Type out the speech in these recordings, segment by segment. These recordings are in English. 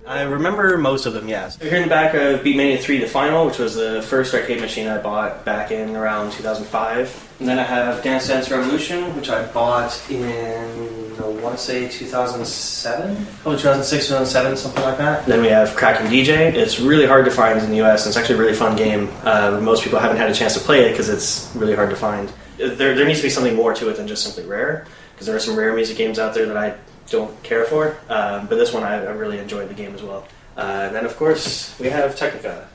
I remember most of them, yes. Here in the back of Beatmania 3 The Final, which was the first arcade machine I bought back in around 2005. And then I have Dance Dance Revolution, which I bought in, I want to say 2007? Oh, 2006, 2007, something like that. Then we have Kraken DJ. It's really hard to find in the US, and it's actually a really fun game. Most people haven't had a chance to play it because it's really hard to find. There needs to be something more to it than just simply rare, because there are some rare music games out there that I don't care for, but this one I really enjoyed the game as well. And then of course we have Technika.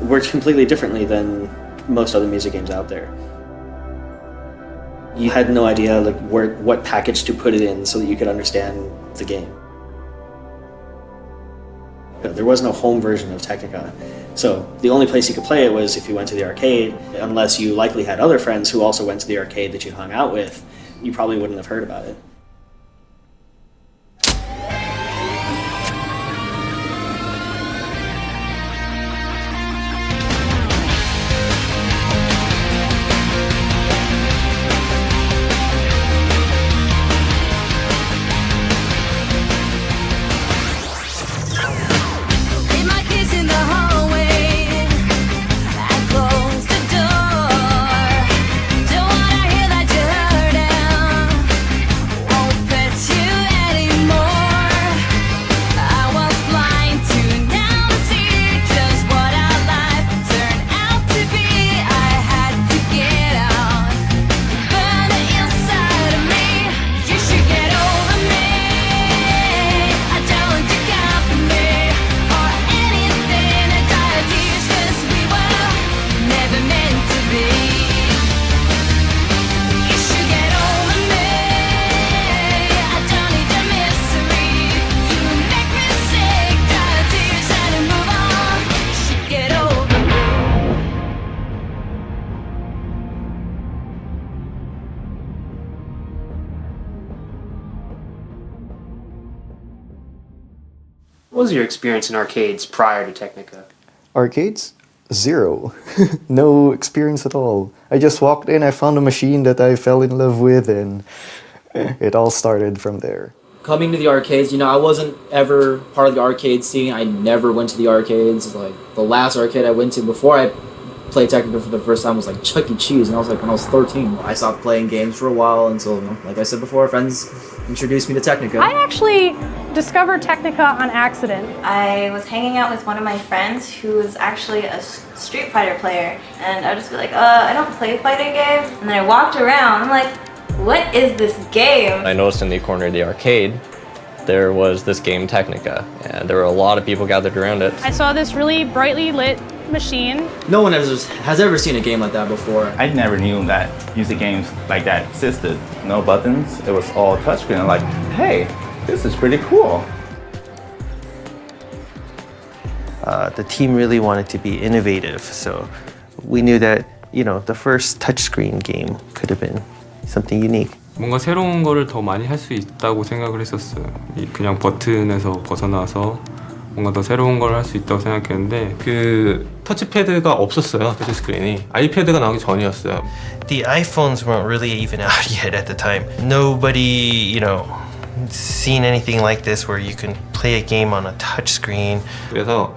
Works completely differently than most other music games out there. You had no idea like what package to put it in so that you could understand the game. There was no home version of Technika, so the only place you could play it was if you went to the arcade, unless you likely had other friends who also went to the arcade that you hung out with. You probably wouldn't have heard about it. What was your experience in arcades prior to Technika? Arcades? Zero. No experience at all. I just walked in, I found a machine that I fell in love with, and it all started from there. Coming to the arcades, I wasn't ever part of the arcade scene. I never went to the arcades. Like, the last arcade I went to before I played Technika for the first time was like Chuck E. Cheese, and I was like when I was 13. I stopped playing games for a while until, like I said before, friends introduced me to Technika. I actually discovered Technika on accident. I was hanging out with one of my friends who was actually a Street Fighter player, and I would just be like, I don't play fighting games. And then I walked around, I'm like, what is this game? I noticed in the corner of the arcade, there was this game Technika, and there were a lot of people gathered around it. I saw this really brightly lit machine. No one has ever seen a game like that before. I never knew that music games like that existed. No buttons, it was all touchscreen. I'm like, hey, this is pretty cool. The team really wanted to be innovative, so we knew that, the first touchscreen game could have been something unique. 뭔가 새로운 거를 더 많이 할 수 있다고 생각을 했었어요. 그냥 버튼에서 벗어나서 뭔가 더 새로운 걸 할 수 있다고 생각했는데 그 터치패드가 없었어요. 터치스크린이. 아이패드가 나오기 전이었어요. The iPhones weren't really even out yet at the time. Nobody, seen anything like this where you can play a game on a touchscreen. 그래서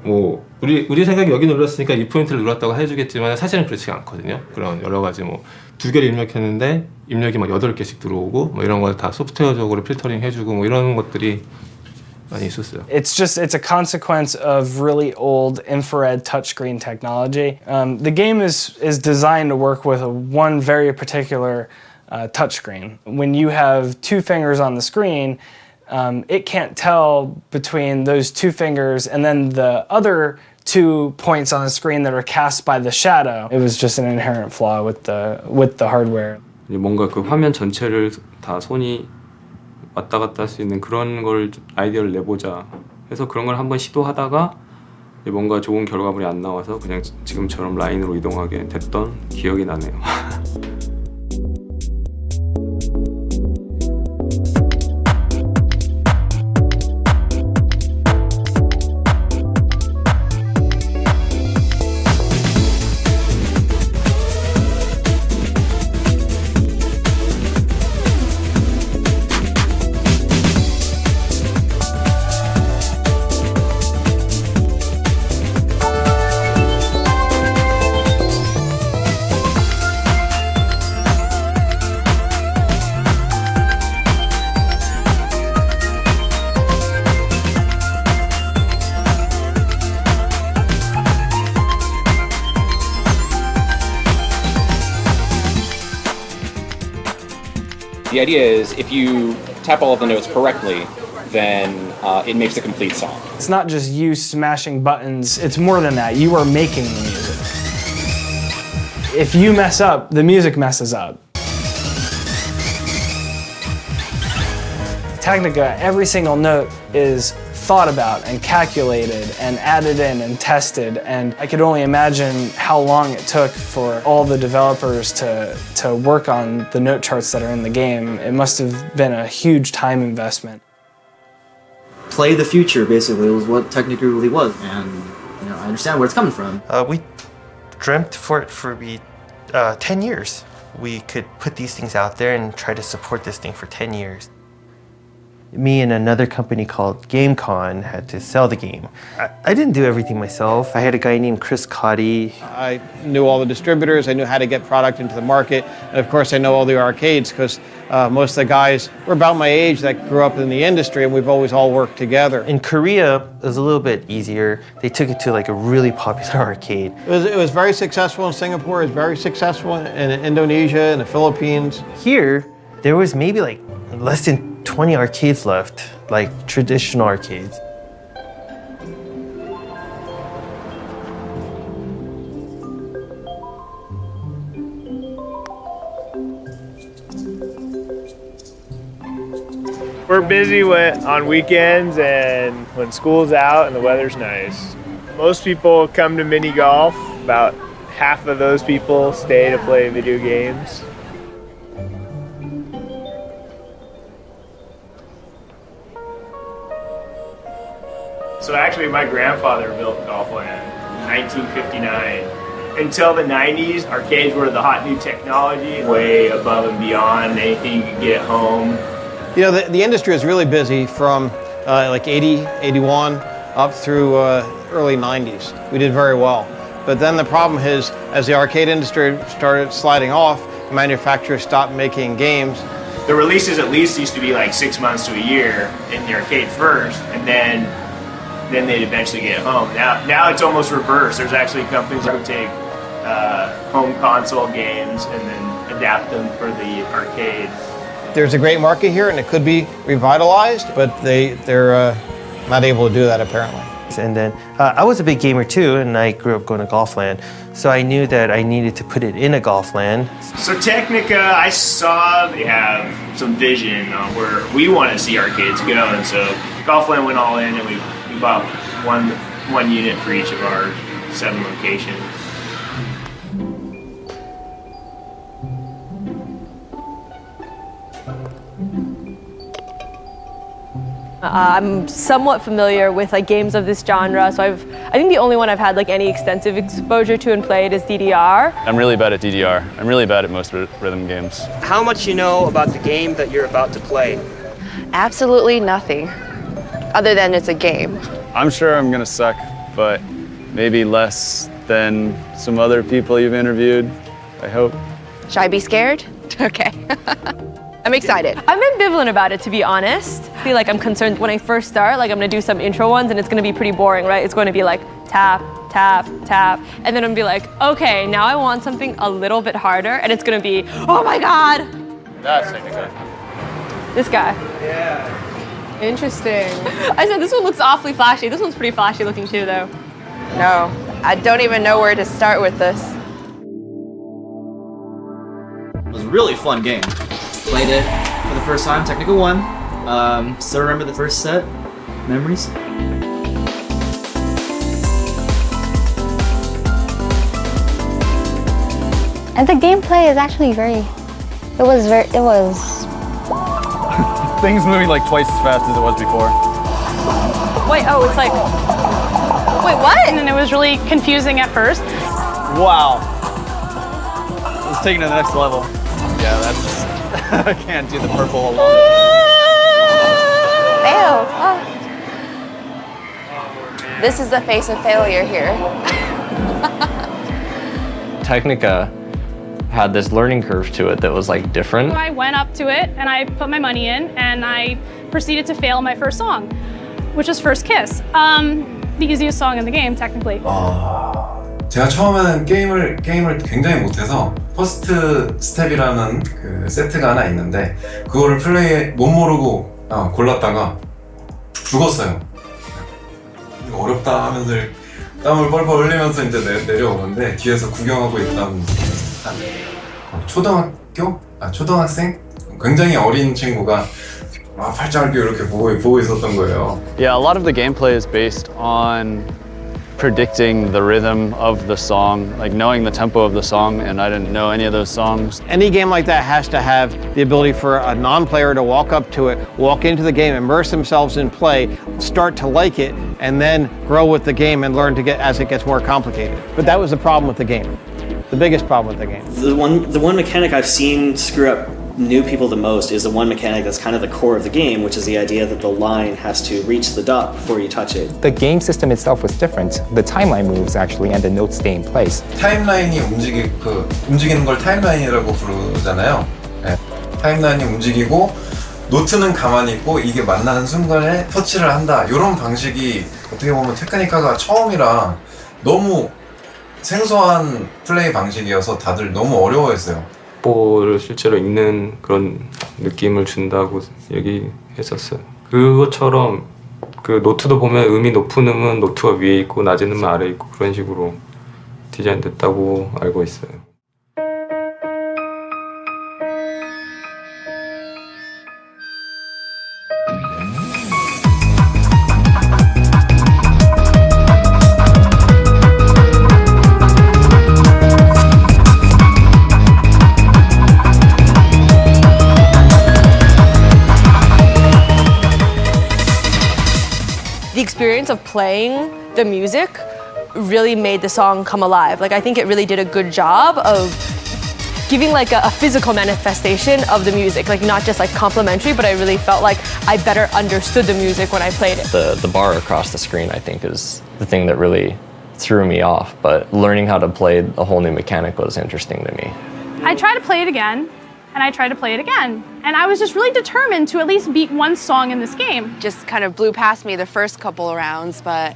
뭐 우리 생각이 여기 눌렀으니까 이 포인트를 눌렀다고 해주겠지만 사실은 그렇지 않거든요. 그런 여러 가지 두 개를 입력했는데 입력이 8개씩 들어오고 이런 걸 다 소프트웨어적으로 필터링 해주고 이런 것들이 많이 있었어요. It's a consequence of really old infrared touchscreen technology. The game is designed to work with one very particular touchscreen. When you have two fingers on the screen, it can't tell between those two fingers and then the other 2 points on the screen that are cast by the shadow. It was just an inherent flaw with the hardware. 뭔가 그 화면 전체를 다 손이 왔다 갔다 할 수 있는 그런 걸 아이디어를 내보자 해서 그런 걸 한번 시도하다가 뭔가 좋은 결과물이 안 나와서 그냥 지금처럼 라인으로 이동하게 됐던 기억이 나네요. The idea is if you tap all of the notes correctly, then it makes a complete song. It's not just you smashing buttons, it's more than that. You are making the music. If you mess up, the music messes up. Technika, every single note is thought about and calculated and added in and tested, and I could only imagine how long it took for all the developers to work on the note charts that are in the game. It must have been a huge time investment. Play the future, basically, was what Technika really was, and I understand where it's coming from. We dreamt for it for 10 years. We could put these things out there and try to support this thing for 10 years. Me and another company called GameCon had to sell the game. I didn't do everything myself. I had a guy named Cotty. I knew all the distributors, I knew how to get product into the market, and of course I know all the arcades because most of the guys were about my age that grew up in the industry, and we've always all worked together. In Korea, it was a little bit easier. They took it to like a really popular arcade. It was very successful in Singapore, it was very successful in Indonesia and the Philippines. Here, there was maybe like less than 20 arcades left, like traditional arcades. We're busy on weekends and when school's out and the weather's nice. Most people come to mini golf. About half of those people stay to play video games. So actually my grandfather built Golfland in 1959. Until the 90s, arcades were the hot new technology, way above and beyond anything you could get at home. You know, the industry is really busy from like 80, 81 up through early 90s. We did very well. But then the problem is, as the arcade industry started sliding off, manufacturers stopped making games. The releases at least used to be like 6 months to a year in the arcade first, and then they'd eventually get home. Now it's almost reverse. There's actually companies that would take home console games and then adapt them for the arcades. There's a great market here and it could be revitalized, but they're not able to do that apparently. And then I was a big gamer too, and I grew up going to Golfland, so I knew that I needed to put it in a Golfland. So Technika, I saw they have some vision on where we want to see arcades go, and so Golfland went all in, and we bought one unit for each of our 7 locations. I'm somewhat familiar with like games of this genre, so I think the only one I've had like any extensive exposure to and played is DDR. I'm really bad at DDR. I'm really bad at most rhythm games. How much you know about the game that you're about to play? Absolutely nothing, other than it's a game. I'm sure I'm gonna suck, but maybe less than some other people you've interviewed, I hope. Should I be scared? Okay. I'm excited. I'm ambivalent about it, to be honest. I feel like I'm concerned when I first start, like I'm gonna do some intro ones and it's gonna be pretty boring, right? It's going to be like tap, tap, tap, and then I'm gonna be like, okay, now I want something a little bit harder, and it's gonna be, oh my God! That's Technika. This guy. Yeah. Interesting. I said this one looks awfully flashy. This one's pretty flashy looking too, though. No, I don't even know where to start with this. It was a really fun game. Played it for the first time, Technika 1. Still remember the first set? Memories? And the gameplay is actually it was Things moving like twice as fast as it was before. Wait, oh, it's like, wait, what? And then it was really confusing at first. Wow. Let's take it to the next level. Yeah, that's... I can't do the purple alone. Failed. Oh. This is the face of failure here. Technika had this learning curve to it that was like different. I went up to it and I put my money in and I proceeded to fail my first song, which was First Kiss. The easiest song in the game, technically. 제가 처음에는 게임을 굉장히 못해서 퍼스트 스텝이라는 그 세트가 하나 있는데 그거를 못 모르고 골랐다가 죽었어요. 이거 어렵다 하면서 땀을 뻘뻘 흘리면서 이제 내려오는데 뒤에서 구경하고 있던 초등학생? 굉장히 어린 친구가 팔짱을 끼고 이렇게 보고 있었던 거예요. Yeah, a lot of the gameplay is based on predicting the rhythm of the song, like knowing the tempo of the song, and I didn't know any of those songs. Any game like that has to have the ability for a non-player to walk up to it, walk into the game, immerse themselves in play, start to like it, and then grow with the game and learn to get as it gets more complicated. But that was the problem with the game. The biggest problem with the game. The one mechanic I've seen screw up new people the most is the one mechanic that's kind of the core of the game, which is the idea that the line has to reach the dot before you touch it. The game system itself was different. The timeline moves actually and the notes stay in place. 타임라인이 움직이는 걸 타임라인이라고 부르잖아요. 네. 타임라인이 움직이고 노트는 가만히 있고 이게 만나는 순간에 터치를 한다. 이런 방식이 어떻게 보면 테크니카가 처음이라 너무 생소한 플레이 방식이어서 다들 너무 어려워했어요. 를 실제로 읽는 그런 느낌을 준다고 얘기했었어요. 그것처럼 그 노트도 보면 음이 높은 음은 노트가 위에 있고 낮은 음은 아래에 있고 그런 식으로 디자인됐다고 알고 있어요. The experience of playing the music really made the song come alive. Like, I think it really did a good job of giving like a physical manifestation of the music, like not just like complimentary, but I really felt like I better understood the music when I played it. The bar across the screen, I think, is the thing that really threw me off, but learning how to play a whole new mechanic was interesting to me. I tried to play it again, and I tried to play it again. And I was just really determined to at least beat one song in this game. Just kind of blew past me the first couple of rounds, but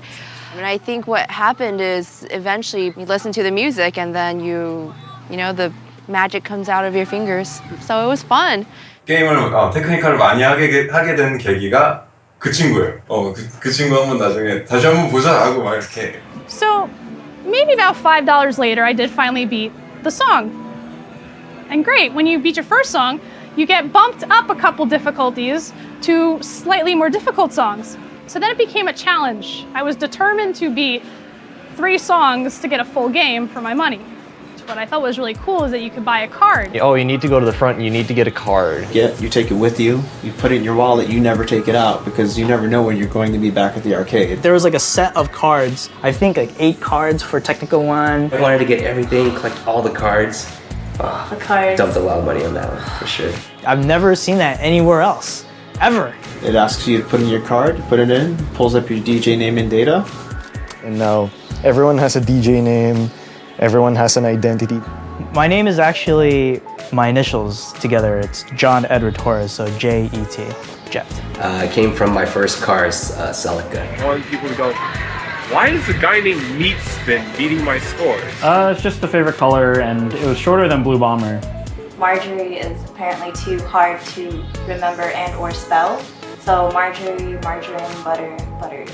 I think what happened is eventually you listen to the music and then you know, the magic comes out of your fingers. So it was fun. 게임을 테크니카를 많이 하게 된 계기가 그 친구예요. 그 친구 한번 나중에 다시 한번 보자 하고 막 이렇게. So maybe about $5 later, I did finally beat the song. And great, when you beat your first song, you get bumped up a couple difficulties to slightly more difficult songs. So then it became a challenge. I was determined to beat 3 songs to get a full game for my money. What I thought was really cool is that you could buy a card. Oh, you need to go to the front, you need to get a card. Yeah, you take it with you, you put it in your wallet, you never take it out because you never know when you're going to be back at the arcade. There was like a set of cards, I think like 8 cards for Technika 1. I wanted to get everything, collect all the cards. The cards. Dumped a lot of money on that one, for sure. I've never seen that anywhere else, ever. It asks you to put in your card, put it in, pulls up your DJ name and data. And now everyone has a DJ name, everyone has an identity. My name is actually my initials together. It's John Edward Torres, so J-E-T, Jet. It came from my first car, Celica. I want people to go, why is a guy named Meat Spin beating my scores? It's just the favorite color, and it was shorter than Blue Bomber. Marjorie is apparently too hard to remember and or spell. So Marjorie, margarine, butter, butters.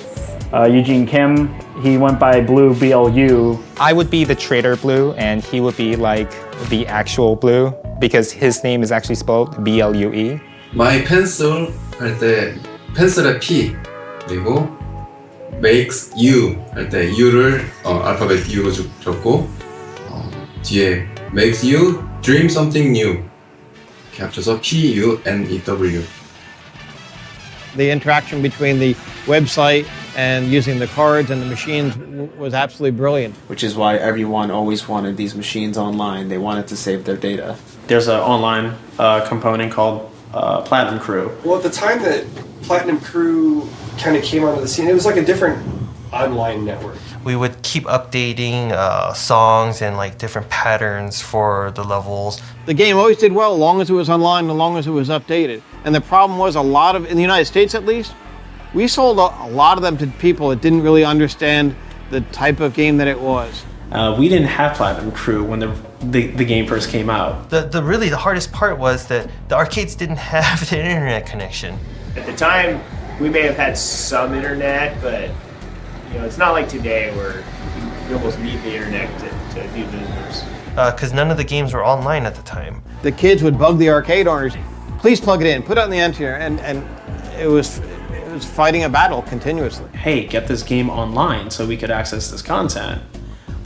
Eugene Kim, he went by Blue BLU. I would be the Trader Blue, and he would be like the actual Blue, because his name is actually spelled B-L-U-E. my pencil 할 때 펜슬의 P 그리고 makes you 할 때 U를 알파벳 U로 적고 뒤에 makes you dream something new 이렇게 합쳐서 P-U-N-E-W. The interaction between the website and using the cards and the machines was absolutely brilliant. Which is why everyone always wanted these machines online. They wanted to save their data. There's an online component called Platinum Crew. Well, at the time that Platinum Crew kind of came onto the scene, it was like a different online network. We would keep updating songs and like different patterns for the levels. The game always did well as long as it was online, as long as it was updated. And the problem was in the United States at least, we sold a lot of them to people that didn't really understand the type of game that it was. We didn't have Platinum Crew when the game first came out. The hardest part was that the arcades didn't have the internet connection. At the time, we may have had some internet, but it's not like today where you almost need the internet to do business. Because none of the games were online at the time. The kids would bug the arcade owners, please plug it in, put it on the internet, and it was fighting a battle continuously. Hey, get this game online so we could access this content.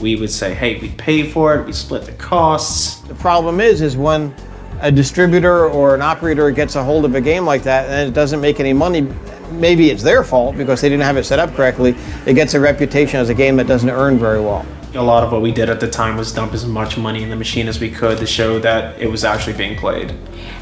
We would say, hey, we pay for it, we split the costs. The problem is when a distributor or an operator gets a hold of a game like that and it doesn't make any money, maybe it's their fault because they didn't have it set up correctly, it gets a reputation as a game that doesn't earn very well. A lot of what we did at the time was dump as much money in the machine as we could to show that it was actually being played.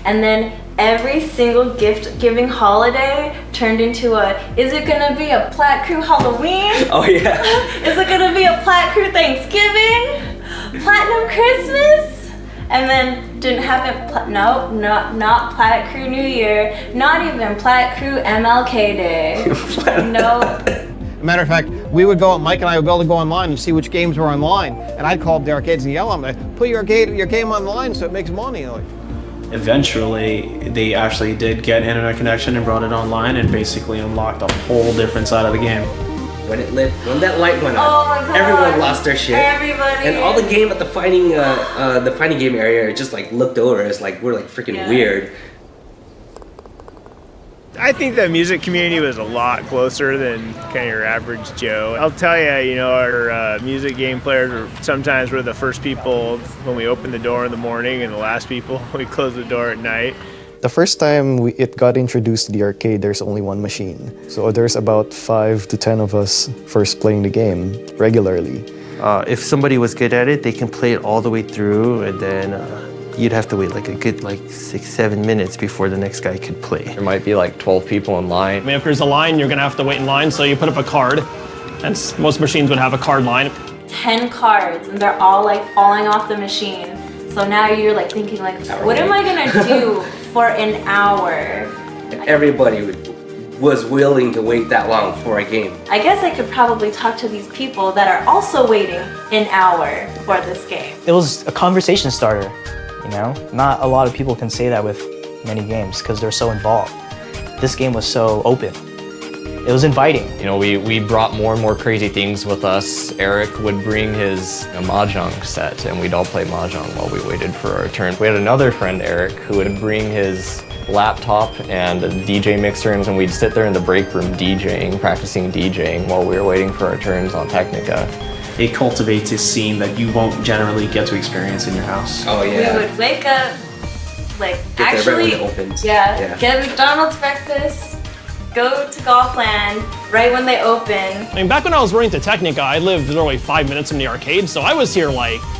And then every single gift-giving holiday turned into is it gonna be a Plat Crew Halloween? Oh yeah. Is it gonna be a Plat Crew Thanksgiving? Platinum Christmas? And then didn't happen, not Plat Crew New Year, not even Plat Crew MLK Day. No. Matter of fact, we would go, Mike and I would be able to go online and see which games were online. And I'd call up the arcades and yell at them, put your game online so it makes money. Eventually, they actually did get internet connection and brought it online and basically unlocked a whole different side of the game. When that light went on, oh my God, everyone lost their shit. Everybody. And all the game at the fighting game area just like looked over as like we're like freaking weird. I think the music community was a lot closer than kind of your average Joe. I'll tell you, our music game players sometimes were the first people when we opened the door in the morning and the last people when we closed the door at night. The first time it got introduced to the arcade, there's only one machine. So there's about 5 to 10 of us first playing the game regularly. If somebody was good at it, they can play it all the way through, and then you'd have to wait like a good 6-7 minutes before the next guy could play. There might be like 12 people in line. I mean, if there's a line, you're gonna have to wait in line, so you put up a card, and most machines would have a card line. 10 cards, and they're all falling off the machine. So now you're thinking what am I gonna do for an hour? And everybody was willing to wait that long for a game. I guess I could probably talk to these people that are also waiting an hour for this game. It was a conversation starter, Not a lot of people can say that with many games because they're so involved. This game was so open. It was inviting. We brought more and more crazy things with us. Eric would bring his mahjong set, and we'd all play mahjong while we waited for our turn. We had another friend, Eric, who would bring his laptop and a DJ mixer, and we'd sit there in the break room practicing DJing while we were waiting for our turns on Technika. It cultivates a scene that you won't generally get to experience in your house. Oh yeah. We would wake up, Get there right when it opens. Yeah, get McDonald's breakfast, go to Golfland right when they open. I mean, back when I was running to Technika, I lived literally 5 minutes from the arcade, so I was here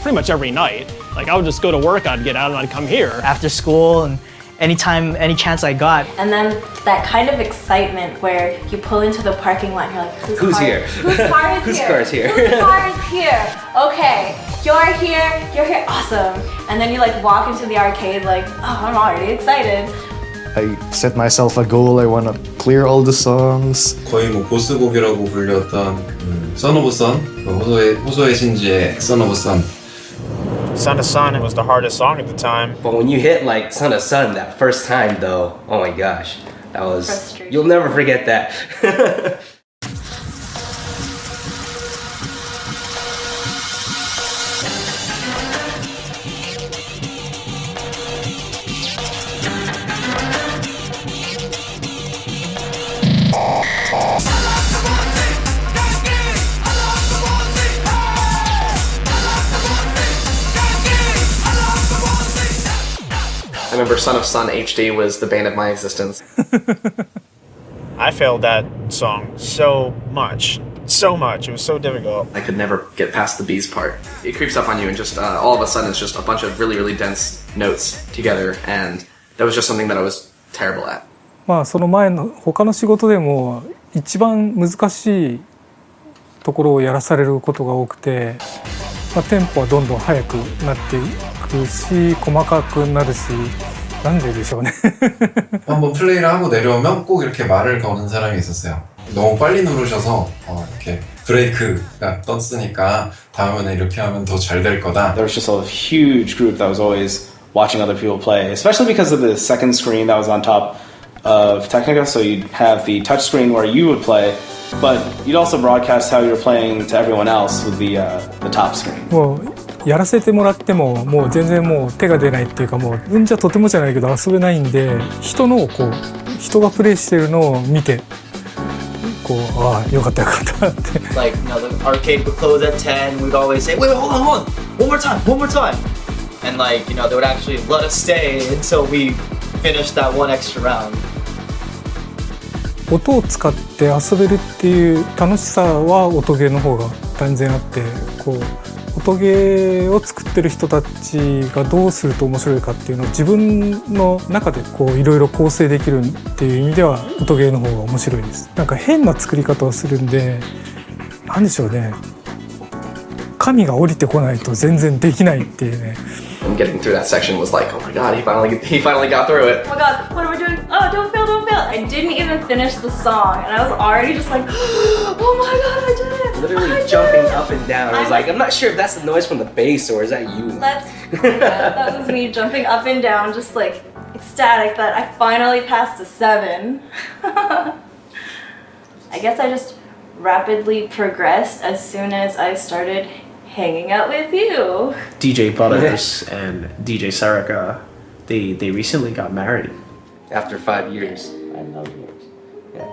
pretty much every night. I would just go to work, I'd get out, and I'd come here. After school and anytime, any chance I got. And then that kind of excitement where you pull into the parking lot and you're like, who's here? Whose car is Whose here? car is here? Whose car is here? Okay, you're here, awesome. And then you walk into the arcade I'm already excited. I set myself a goal, I want to clear all the songs. 거의 보스곡이라고 불렸던 Son of a Son, 호소의 신지의 Son of a Son. Son of Sun, it was the hardest song at the time. But when you hit Son of Sun that first time though, oh my gosh, that was, you'll never forget that. I remember Son of Sun HD was the bane of my existence. I failed that song so much. So much. It was so difficult. I could never get past the bees part. It creeps up on you and just all of a sudden it's just a bunch of really, really dense notes together, and that was just something that I was terrible at. まあその前の他の仕事でも一番難しいところをやらされることが多くて、まあ、テンポはどんどん速くなっていくし細かくなるしなんででしょうね한번 플레이를 하고 내려오면 꼭 이렇게 말을 거는 사람이 있었어요. 너무 빨리 누르셔서 이렇게 브레이크가 떴으니까 다음에는 이렇게 하면 더 잘 될 거다. There was just a huge group that was always watching other people play, especially because of the second screen that was on top of Technika. So you'd have the touch screen where you would play, but you'd also broadcast how you were playing to everyone else with the top screen. もうやらせてもらってももう全然もう手が出ないっていうかもうじゃとてもじゃないけど遊べないんで人のこう人がプレイしてるのを見てこうああよかったよかったって。Like you know the arcade would close at 10. We'd always say wait hold on one more time, and like you know they would actually let us stay until we finished that one extra round. 音を使って遊べるっていう楽しさは音ゲーの方が断然あってこう音ゲーを作ってる人たちがどうすると面白いかっていうのを自分の中でこういろいろ構成できるっていう意味では音ゲーの方が面白いです。なんか変な作り方をするんでなんでしょうね神が降りてこないと全然できないっていうね。And getting through that section was like, oh my god, he finally got through it. Oh my god, what are we doing? Oh, don't fail. I didn't even finish the song, and I was already just like, oh my god, I did it! Literally jumping up and down. I was like, I'm not sure if that's the noise from the bass or is that you? That was me jumping up and down, just like ecstatic that I finally passed a 7. I guess I just rapidly progressed as soon as I started hanging out with you. DJ Butters and DJ Sarika, they recently got married. After 5 years. I love yours. Yeah.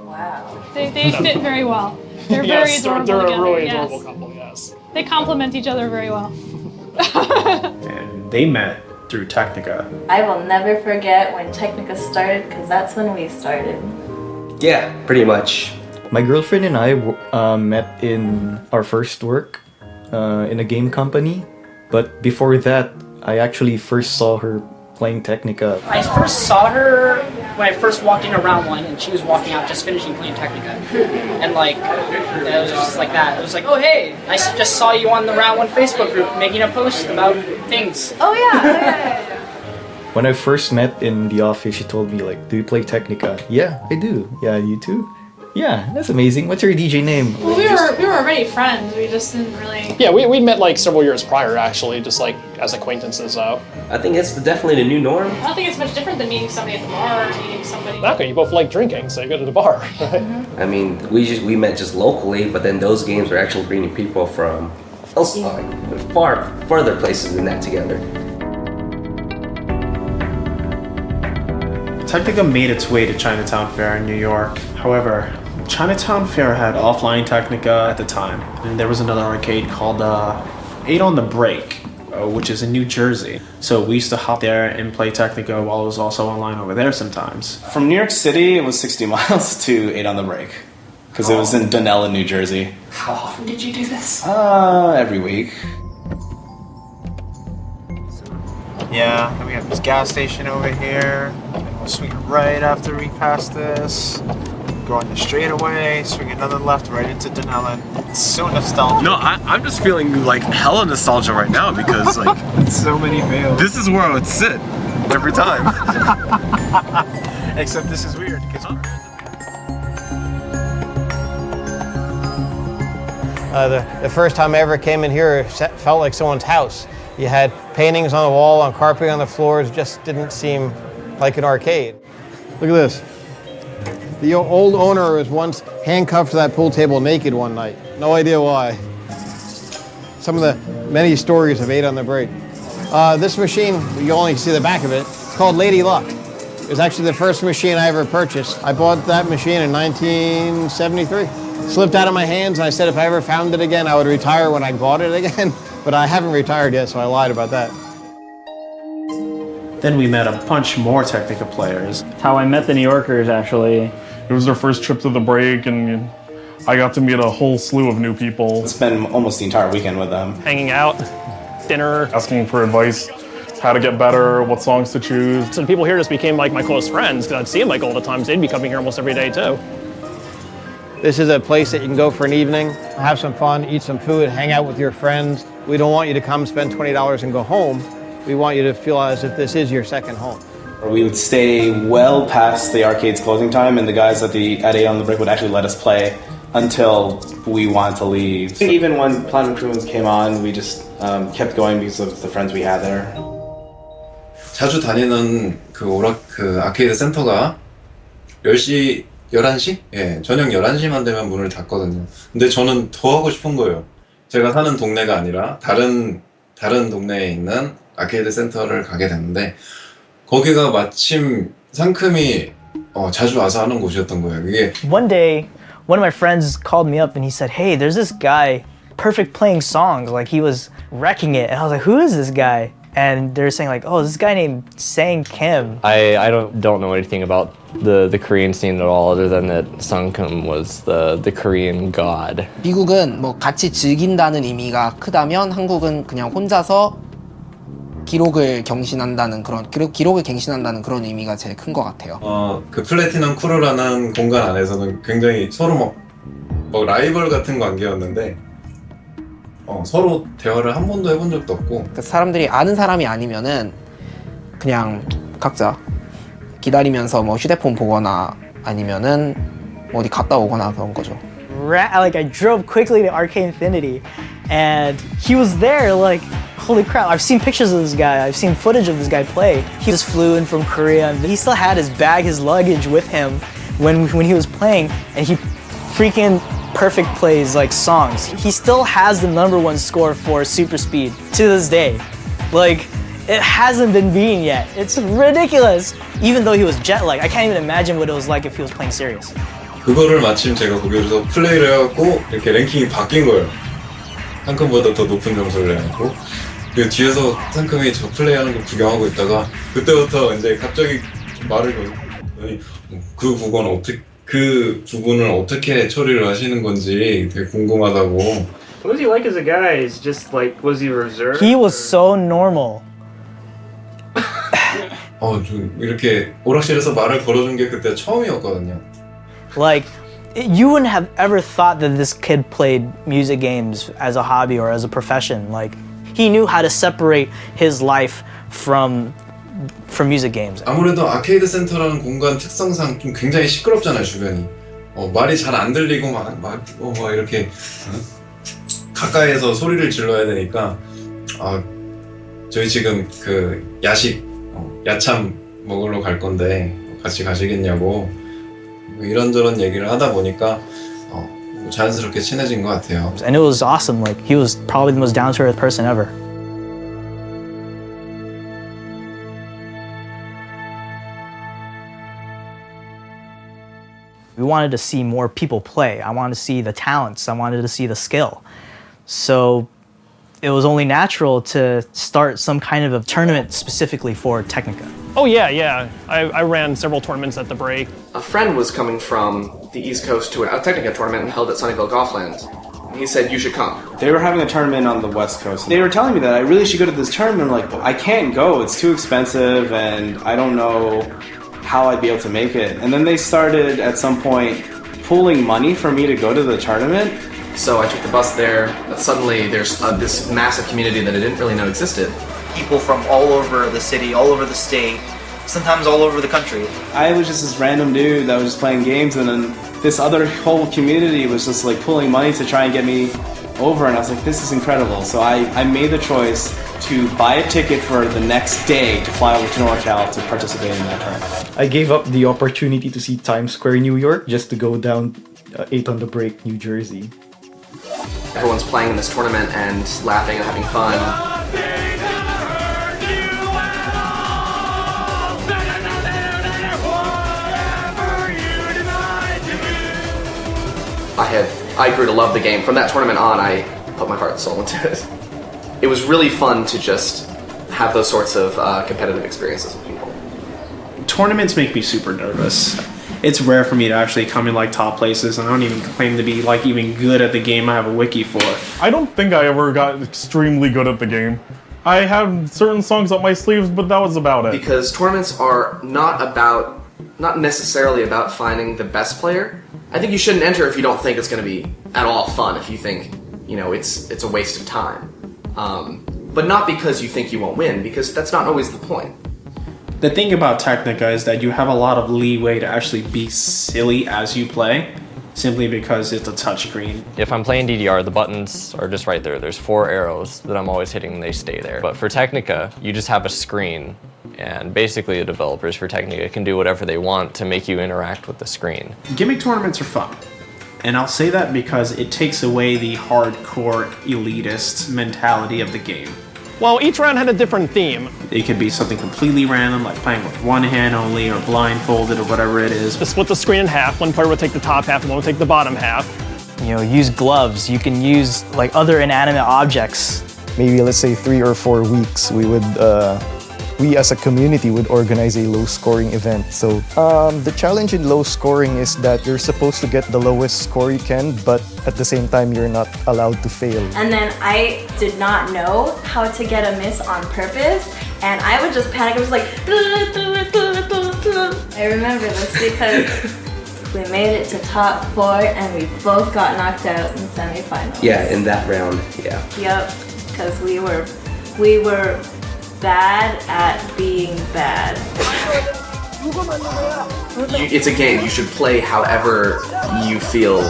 Wow. They fit very well. They're very adorable they're together. A really yes. adorable couple, yes. They complement each other very well. And they met through Technika. I will never forget when Technika started, because that's when we started. Yeah, pretty much. My girlfriend and I met in our first work in a game company, but before that, I actually first saw her playing Technika. I first saw her when I first walked in around 1 and she was walking out just finishing playing Technika. And like, it was just like that. It was like, oh hey, I just saw you on the round 1 Facebook group making a post about things. Oh yeah. When I first met in the office, she told me like, do you play Technika? Yeah, I do. Yeah, you too? Yeah, that's amazing. What's your DJ name? Well, we were already friends. We just didn't really. Yeah, we'd met like several years prior, actually, just like as acquaintances. I think it's definitely the new norm. I don't think it's much different than meeting somebody at the bar or meeting somebody. Exactly, you both like drinking, so you go to the bar, right? I mean, we met just locally, but then those games are actually bringing people from far further places than that together. Technika made its way to Chinatown Fair in New York. However, Chinatown Fair had offline Technika at the time, and there was another arcade called 8 on the Break, which is in New Jersey. So we used to hop there and play Technika while it was also online over there sometimes. From New York City, it was 60 miles to 8 on the Break, because it was in Dunellen, New Jersey. How often did you do this? Every week. Yeah, then we have this gas station over here. And we'll swing right after we pass this. Go on the straightaway, swing another left right into Dunellen. It's so nostalgic. No, I'm just feeling like hella nostalgia right now because like so many fails. This is where I would sit every time. Except this is weird because the first time I ever came in here, it felt like someone's house. You had paintings on the wall, on carpeting on the floors. It just didn't seem like an arcade. Look at this. The old owner was once handcuffed to that pool table naked one night. No idea why. Some of the many stories of 8 on the Break. This machine, you only see the back of it. It's called Lady Luck. It was actually the first machine I ever purchased. I bought that machine in 1973. Slipped out of my hands, and I said if I ever found it again, I would retire when I bought it again. But I haven't retired yet, so I lied about that. Then we met a bunch more Technika players. How I met the New Yorkers, actually. It was their first trip to the break, and I got to meet a whole slew of new people. Spend almost the entire weekend with them. Hanging out, dinner. Asking for advice, how to get better, what songs to choose. So the people here just became like my close friends, because I'd see them like all the time. They'd be coming here almost every day too. This is a place that you can go for an evening, have some fun, eat some food, hang out with your friends. We don't want you to come spend $20 and go home. We want you to feel as if this is your second home. We would stay well past the arcade's closing time, and the guys at 8 on the break would actually let us play until we wanted to leave. Even when Platinum Crewmans came on, we just kept going because of the friends we had there. 자주 다니는 그 아케이드 센터가 10시, 11시? 예, 저녁 11시만 되면 문을 닫거든요. 근데 저는 더 하고 싶은 거예요. 제가 사는 동네가 아니라 다른 동네에 있는 아케이드 센터를 가게 됐는데 거기가 마침 상큼이 자주 와서 하는 곳이었던 거예요. 이게 One day, one of my friends called me up and he said, "Hey, there's this guy, perfect playing songs. Like he was wrecking it." And I was like, "Who is this guy?" And they're saying like, "Oh, this guy named Sang-Kim." I don't know anything about the Korean scene at all, other than that Sang-Kim was the Korean god. 미국은 뭐 같이 즐긴다는 의미가 크다면 한국은 그냥 혼자서 기록을 갱신한다는 그런 의미가 제일 큰 것 같아요. 그 플래티넘 크루라는 공간 안에서는 굉장히 서로 막 라이벌 같은 관계였는데 서로 대화를 한 번도 해본 적도 없고. 그 사람들이 아는 사람이 아니면은 그냥 각자 기다리면서 뭐 휴대폰 보거나 아니면은 어디 갔다 오거나 그런 거죠. Like I drove quickly to Arcade Infinity and he was there. Like, holy crap, I've seen pictures of this guy, I've seen footage of this guy play. He just flew in from Korea and he still had his bag, his luggage with him when he was playing, and he freaking perfect plays like songs. He still has the #1 score for super speed to this day. Like, it hasn't been beaten yet. It's ridiculous. Even though he was jet lagged, I can't even imagine what it was like if he was playing serious. 그거를 마침 제가 거기서 플레이를 해갖고 이렇게 랭킹이 바뀐 거예요. 상큼보다 더 높은 점수를 내갖고 그 뒤에서 상큼이 저 플레이하는 거 구경하고 있다가 그때부터 이제 갑자기 말을 거니 그 부분을 어떻게 처리를 하시는 건지 되게 궁금하다고. What was he like as a guy? Is just like, was he reserved? He was so normal. 좀 이렇게 오락실에서 말을 걸어준 게 그때 처음이었거든요. Like, you wouldn't have ever thought that this kid played music games as a hobby or as a profession. Like, he knew how to separate his life from music games. 아무래도 아케이드 센터라는 공간 특성상 좀 굉장히 시끄럽잖아요, 주변이. 말이 잘 안 들리고 막 이렇게 가까이에서 소리를 질러야 되니까 저희 지금 그 야참 먹으러 갈 건데 같이 가시겠냐고 이런저런 얘기를 하다 보니까 자연스럽게 친해진 것 같아요. And it was awesome. Like, he was probably the most down-to-earth person ever. We wanted to see more people play. I wanted to see the talents. I wanted to see the skill. So it was only natural to start some kind of a tournament specifically for Technika. Oh yeah. I ran several tournaments at the break. A friend was coming from the East Coast to a Technika tournament held at Sunnyvale Golfland. He said, "You should come." They were having a tournament on the West Coast. They were telling me that I really should go to this tournament. I'm like, I can't go. It's too expensive, and I don't know how I'd be able to make it. And then they started at some point pooling money for me to go to the tournament. So I took the bus there. Suddenly there's this massive community that I didn't really know existed. People from all over the city, all over the state, sometimes all over the country. I was just this random dude that was just playing games, and then this other whole community was just like pooling money to try and get me over, and I was like, this is incredible. So I made the choice to buy a ticket for the next day to fly over to NorCal to participate in that tournament. I gave up the opportunity to see Times Square, New York, just to go down 8 on the break, New Jersey. Everyone's playing in this tournament and laughing and having fun. I grew to love the game. From that tournament on, I put my heart and soul into it. It was really fun to just have those sorts of competitive experiences with people. Tournaments make me super nervous. It's rare for me to actually come in like top places, and I don't even claim to be like even good at the game I have a wiki for. I don't think I ever got extremely good at the game. I had certain songs up my sleeves, but that was about it. Because tournaments are not necessarily about finding the best player. I think you shouldn't enter if you don't think it's going to be at all fun, if you think, it's a waste of time. But not because you think you won't win, because that's not always the point. The thing about Technika is that you have a lot of leeway to actually be silly as you play, simply because it's a touchscreen. If I'm playing DDR, the buttons are just right there. There's 4 arrows that I'm always hitting and they stay there. But for Technika, you just have a screen, and basically the developers for Technika can do whatever they want to make you interact with the screen. Gimmick tournaments are fun. And I'll say that because it takes away the hardcore elitist mentality of the game. Well, each round had a different theme. It could be something completely random, like playing with one hand only, or blindfolded, or whatever it is. To split the screen in half, one player would take the top half and one would take the bottom half. Use gloves. You can use like other inanimate objects. Maybe let's say 3 or 4 weeks, we as a community would organize a low scoring event. So the challenge in low scoring is that you're supposed to get the lowest score you can, but at the same time you're not allowed to fail. And then I did not know how to get a miss on purpose, and I would just panic. I was like, I remember this because we made it to top 4 and we both got knocked out in semifinals. Yeah, in that round, yeah. Yep, because we were bad at being bad. It's a game. You should play however you feel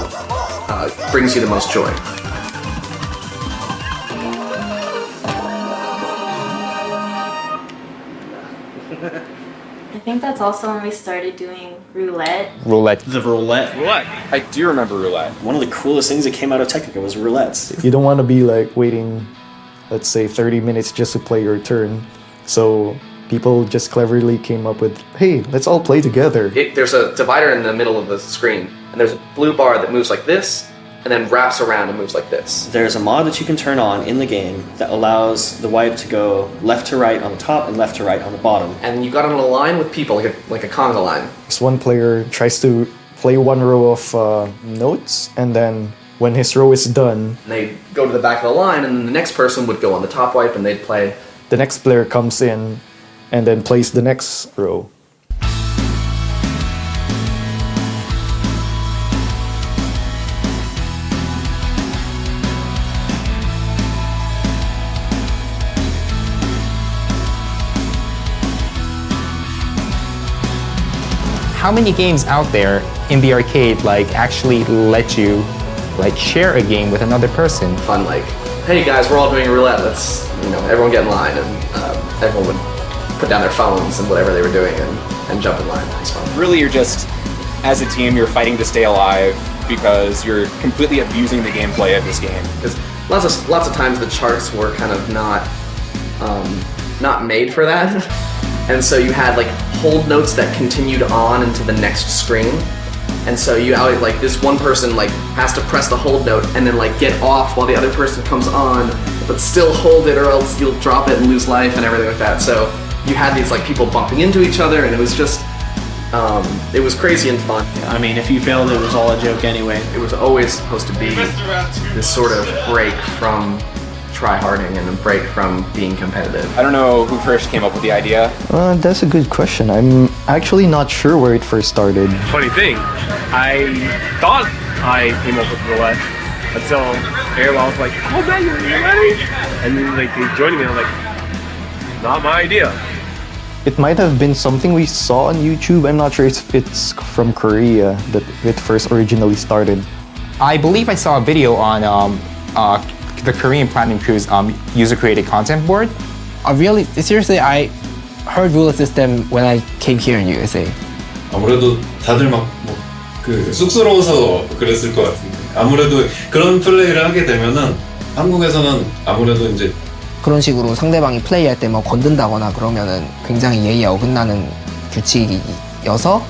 brings you the most joy. I think that's also when we started doing roulette. Roulette. The roulette. I do remember roulette. One of the coolest things that came out of Technika was roulettes. You don't want to be like waiting, let's say 30 minutes just to play your turn. So people just cleverly came up with, hey, let's all play together. There's a divider in the middle of the screen, and there's a blue bar that moves like this, and then wraps around and moves like this. There's a mod that you can turn on in the game that allows the wipe to go left to right on the top and left to right on the bottom. And you got on a line with people, like a conga line. This one player tries to play one row of notes, and then when his row is done, they go to the back of the line, and then the next person would go on the top wipe and they'd play. The next player comes in and then plays the next row. How many games out there in the arcade actually let you share a game with another person? Fun, hey guys, we're all doing roulette. Let's, everyone get in line, and everyone would put down their phones and whatever they were doing and jump in line. It's fun. Really, you're just, as a team, you're fighting to stay alive because you're completely abusing the gameplay of this game. Because lots of times the charts were kind of not made for that, and so you had hold notes that continued on into the next screen. And so you this one person has to press the hold note and then get off while the other person comes on, but still hold it or else you'll drop it and lose life and everything like that. So you had these people bumping into each other, and it was just it was crazy and fun. I mean, if you failed, it was all a joke anyway. It was always supposed to be this sort of break from try-harding and a break from being competitive. I don't know who first came up with the idea. That's a good question. I'm actually not sure where it first started. Funny thing, I thought I came up with roulette until Airwell was like, oh man, you're ready? And then they joined me, and I'm like, not my idea. It might have been something we saw on YouTube. I'm not sure if it's from Korea that it first originally started. I believe I saw a video on the Korean Platinum Crew's user-created content board. Really? Seriously, I heard roulette system when I came here in USA. 아무래도 다들 쑥스러워서 그랬을 것 같은데 아무래도 그런 플레이를 하게 되면은 한국에서는 아무래도 이제 그런 식으로 상대방이 플레이할 때 건든다거나 그러면은 굉장히 예의에 어긋나는 규칙이어서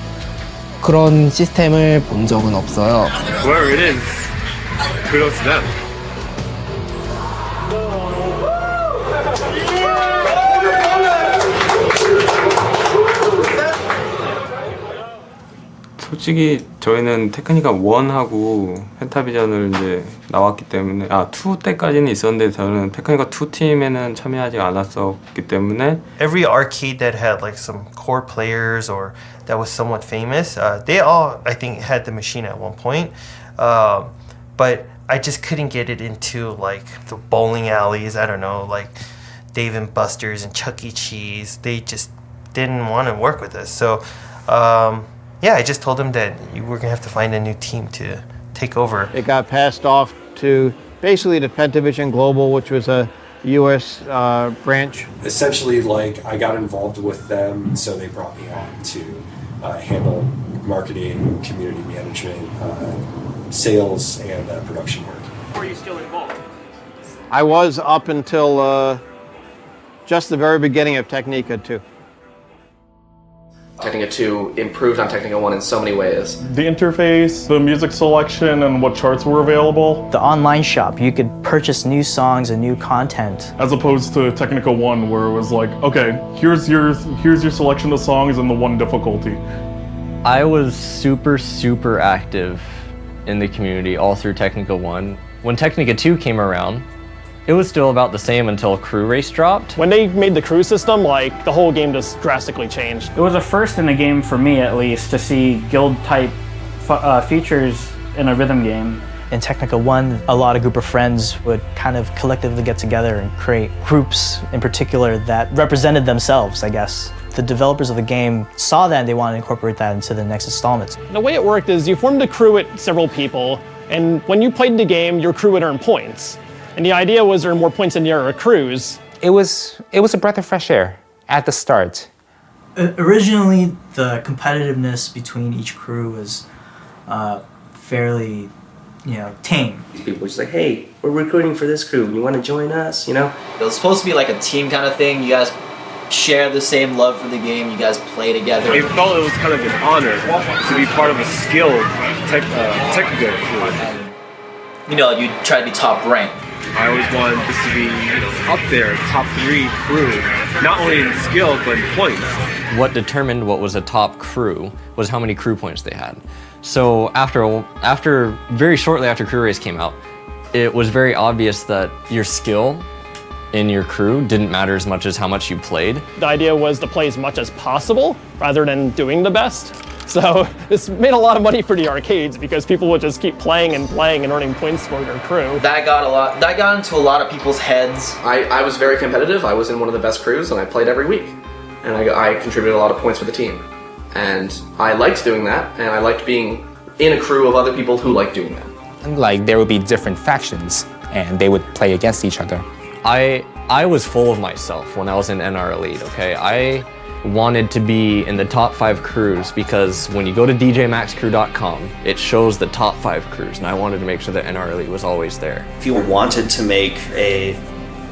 그런 시스템을 본 적은 없어요. Whoever it is, kudos to them. 솔직히 저희는 테크니카 1하고 펜타비전을 이제 나왔기 때문에 2 때까지는 있었는데 저는 테크니카 2 팀에는 참여하지 않았었기 때문에 every arcade that had like some core players or that was somewhat famous, they all I think had the machine at one point, but I just couldn't get it into like the bowling alleys. I don't know, like Dave and Buster's and Chuck E. Cheese. They just didn't want to work with us. So yeah, I just told them that we're gonna have to find a new team to take over. It got passed off to basically to Pentavision Global, which was a U.S. branch. Essentially, like I got involved with them, so they brought me on to handle marketing, community management, sales, and production work. Were you still involved? I was up until just the very beginning of Technika 2. Technika 2 improved on Technika 1 in so many ways. The interface, the music selection, and what charts were available. The online shop, you could purchase new songs and new content. As opposed to Technika 1, where it was like, okay, here's your selection of songs and the one difficulty. I was super active in the community all through Technika 1. When Technika 2 came around, it was still about the same until crew race dropped. When they made the crew system, like, the whole game just drastically changed. It was a first in the game for me, at least, to see guild-type features in a rhythm game. In Technika 1, a lot of group of friends would kind of collectively get together and create groups in particular that represented themselves, I guess. The developers of the game saw that and they wanted to incorporate that into the next installments. The way it worked is you formed a crew with several people, and when you played the game, your crew would earn points. And the idea was earn more points in your crews. It was a breath of fresh air at the start. Originally, the competitiveness between each crew was fairly, tame. These people were just like, hey, we're recruiting for this crew. You want to join us, It was supposed to be like a team kind of thing. You guys share the same love for the game. You guys play together. It felt it was kind of an honor to be part of a skilled Technika crew. You try to be top rank. I always wanted this to be up there, top 3 crew, not only in skill, but in points. What determined what was a top crew was how many crew points they had. So very shortly after Crew Race came out, it was very obvious that your skill in your crew didn't matter as much as how much you played. The idea was to play as much as possible rather than doing the best. So this made a lot of money for the arcades because people would just keep playing and earning points for their crew. That got into a lot of people's heads. I was very competitive. I was in one of the best crews and I played every week. And I contributed a lot of points for the team. And I liked doing that, and I liked being in a crew of other people who liked doing that. Like, there would be different factions, and they would play against each other. I was full of myself when I was in NR Elite, okay? I wanted to be in the top 5 crews because when you go to djmaxcrew.com, it shows the top 5 crews, and I wanted to make sure that NR Elite was always there. If you wanted to make a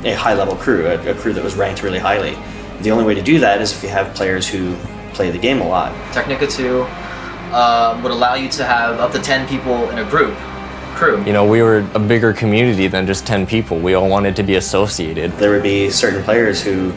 high-level crew, a crew that was ranked really highly, the only way to do that is if you have players who play the game a lot. Technika 2 would allow you to have up to 10 people in a crew. We were a bigger community than just 10 people. We all wanted to be associated. There would be certain players who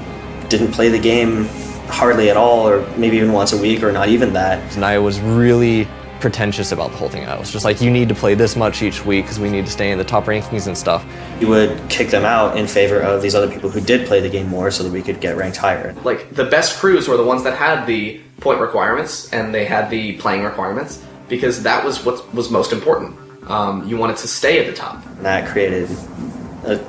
didn't play the game hardly at all, or maybe even once a week, or not even that. And I was really pretentious about the whole thing. I was just like, you need to play this much each week because we need to stay in the top rankings and stuff. You would kick them out in favor of these other people who did play the game more so that we could get ranked higher. Like, the best crews were the ones that had the point requirements and they had the playing requirements because that was what was most important. You wanted to stay at the top. And that created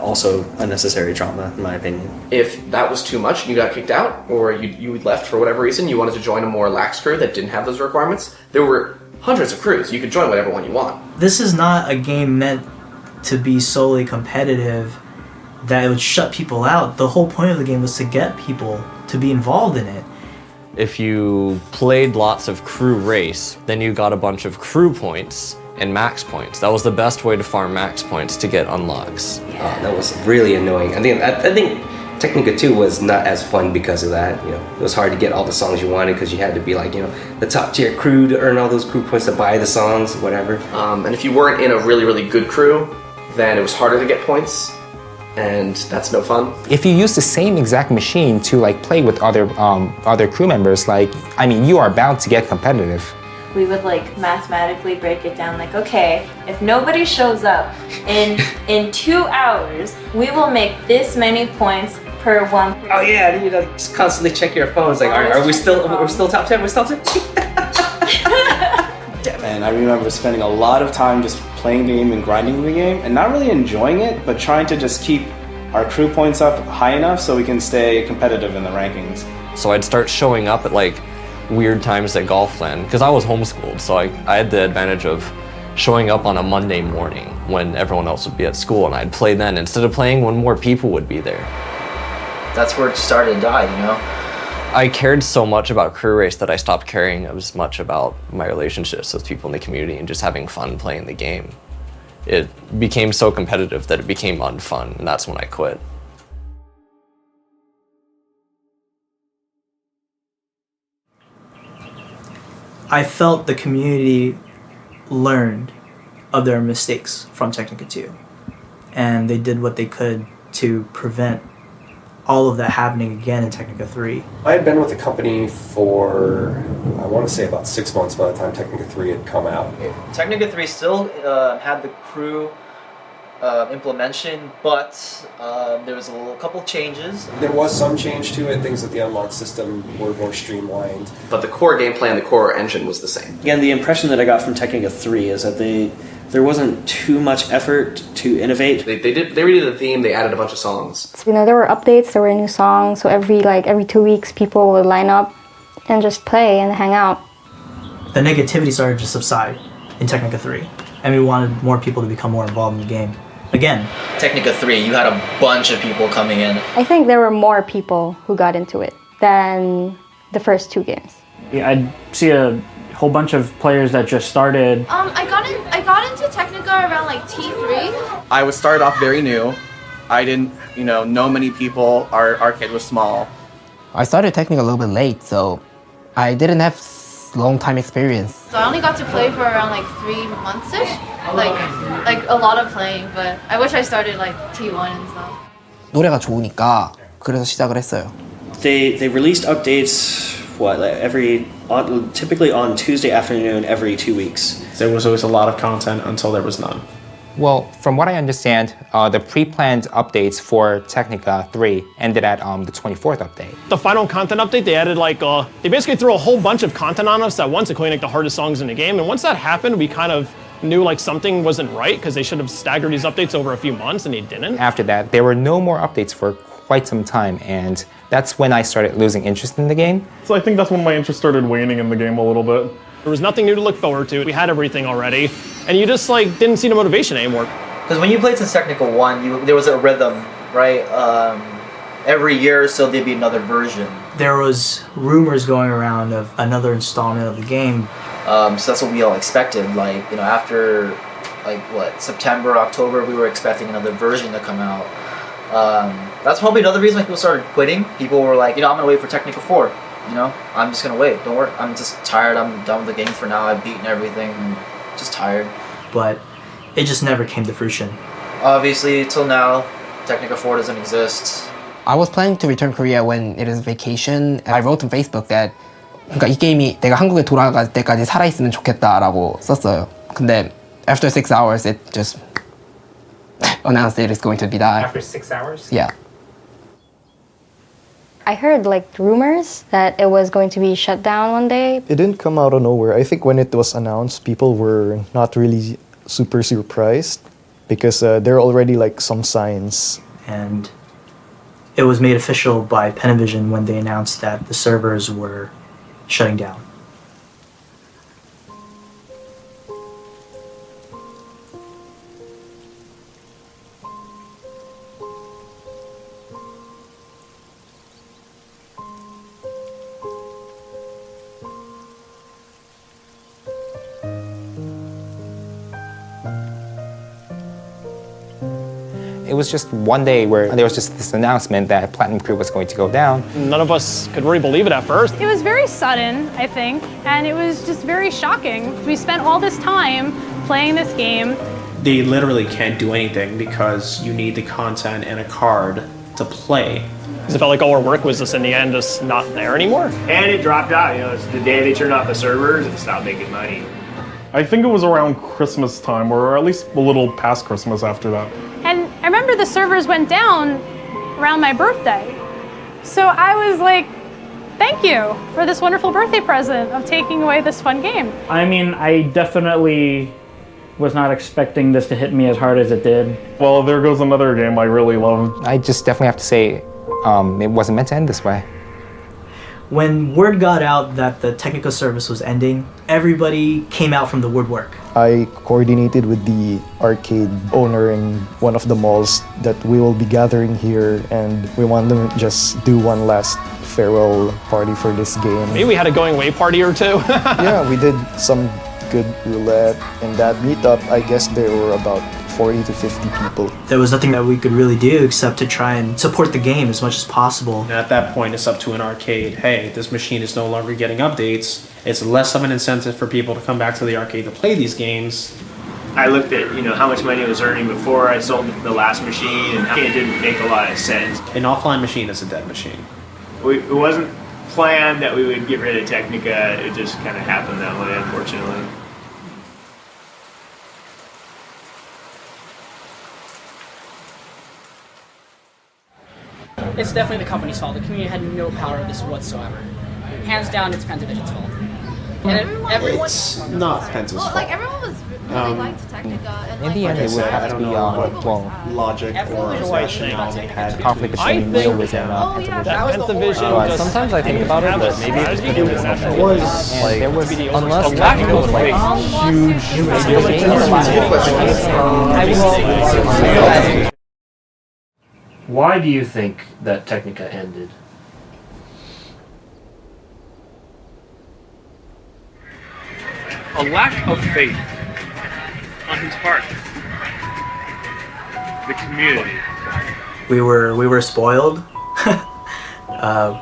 also unnecessary trauma, in my opinion. If that was too much and you got kicked out, or you left for whatever reason, you wanted to join a more lax crew that didn't have those requirements, there were hundreds of crews. You could join whatever one you want. This is not a game meant to be solely competitive that it would shut people out. The whole point of the game was to get people to be involved in it. If you played lots of Crew Race, then you got a bunch of crew points and max points. That was the best way to farm max points to get unlocks. Yeah, that was really annoying. I think Technika 2 was not as fun because of that. It was hard to get all the songs you wanted because you had to be like, the top tier crew to earn all those crew points to buy the songs, whatever. And if you weren't in a really, really good crew, then it was harder to get points, and that's no fun. If you use the same exact machine to play with other crew members, you are bound to get competitive. we would like mathematically break it down like, okay, if nobody shows up in 2 hours, we will make this many points per one person. Oh yeah, and you know, just constantly check your phones. Like, are we still? We're still top 10. We're still top 10. And I remember spending a lot of time just playing the game and grinding the game, and not really enjoying it, but trying to just keep our crew points up high enough so we can stay competitive in the rankings. So I'd start showing up at like weird times at Golfland because I was homeschooled, so I had the advantage of showing up on a Monday morning when everyone else would be at school, and I'd play then instead of playing when more people would be there. That's where it started to die, you know? I cared so much about crew race that I stopped caring as much about my relationships with people in the community and just having fun playing the game. It became so competitive that it became unfun, and that's when I quit. I felt the community learned of their mistakes from Technika 2, and they did what they could to prevent all of that happening again in Technika 3. I had been with the company for, I want to say about 6 months by the time Technika 3 had come out. Technika 3 still had the crew implementation, but there was a couple changes. There was some change to it, things that the unlock system were more streamlined. But the core gameplay and the core engine was the same. Again, the impression that I got from Technika 3 is that there wasn't too much effort to innovate. They redid the theme, they added a bunch of songs. So, there were updates, there were new songs, so every 2 weeks people would line up and just play and hang out. The negativity started to subside in Technika 3, and we wanted more people to become more involved in the game. Again, Technika 3, you had a bunch of people coming in. I think there were more people who got into it than the first 2 games. Yeah, I'd see a whole bunch of players that just started. I got into Technika around like T3. I was started off very new. I didn't, know many people. Our arcade was small. I started Technika a little bit late, so I didn't have long time experience. So I only got to play for around like 3 months-ish. Like a lot of playing, but I wish I started like T1 and stuff. 노래가 좋으니까 그래서 시작을 했어요. They released updates typically on Tuesday afternoon every 2 weeks. There was always a lot of content until there was none. Well, from what I understand, the pre-planned updates for Technika 3 ended at the 24th update. The final content update, they added they basically threw a whole bunch of content on us at once, including like the hardest songs in the game. And once that happened, we kind of knew like something wasn't right because they should have staggered these updates over a few months, and they didn't. After that, there were no more updates for quite some time, and that's when I started losing interest in the game. So I think that's when my interest started waning in the game a little bit. There was nothing new to look forward to. We had everything already, and you just didn't see the motivation anymore. Because when you played since Technika 1, there was a rhythm, right? Every year or so there'd be another version. There was rumors going around of another installment of the game. So that's what we all expected. After September, October, we were expecting another version to come out. That's probably another reason people started quitting. People were like, I'm gonna wait for Technika 4. I'm just gonna wait. Don't worry. I'm just tired. I'm done with the game for now. I've beaten everything. I'm just tired. But it just never came to fruition. Obviously, till now, Technika 4 doesn't exist. I was planning to return Korea when it is vacation. I wrote on Facebook that 그러니까 이 게임이 내가 한국에 돌아갈 때까지 살아있으면 좋겠다라고 썼어요. 근데 after 6 hours, it just announced it is going to be die. After 6 hours? Yeah. I heard rumors that it was going to be shut down one day. It didn't come out of nowhere. I think when it was announced, people were not really super surprised because there are already some signs. And it was made official by Panavision when they announced that the servers were shutting down. It was just one day where there was just this announcement that Platinum Crew was going to go down. None of us could really believe it at first. It was very sudden, I think, and it was just very shocking. We spent all this time playing this game. They literally can't do anything because you need the content and a card to play. Because it felt like all our work was just in the end just not there anymore. And it dropped out. You know, it's the day they turned off the servers and stopped making money. I think it was around Christmas time, or at least a little past Christmas after that. And I remember the servers went down around my birthday. So I was like, thank you for this wonderful birthday present of taking away this fun game. I mean, I definitely was not expecting this to hit me as hard as it did. Well, there goes another game I really loved. I just definitely have to say it wasn't meant to end this way. When word got out that the Technika service was ending, everybody came out from the woodwork. I coordinated with the arcade owner in one of the malls that we will be gathering here, and we want to just do one last farewell party for this game. Maybe we had a going away party or two. Yeah, we did some good roulette. In that meetup, I guess there were about 40 to 50 people. There was nothing that we could really do except to try and support the game as much as possible. And at that point, it's up to an arcade. Hey, this machine is no longer getting updates. It's less of an incentive for people to come back to the arcade to play these games. I looked at, you know, how much money it was earning before I sold the last machine, and it didn't make a lot of sense. An offline machine is a dead machine. It wasn't planned that we would get rid of Technika. It just kind of happened that way, unfortunately. It's definitely the company's fault. The community had no power of this whatsoever. Hands down, it's Pentavision's fault. And everyone... It's not Penta's fault. Like, everyone was really liked Technika. And In the end, it would have to be logic or rationale they had. Conflict between realism and Pentavision. Sometimes I think about it, but maybe it's because it was like there was unless a Black was like huge. Why do you think that Technika ended? A lack of faith on his part. The community. We were spoiled.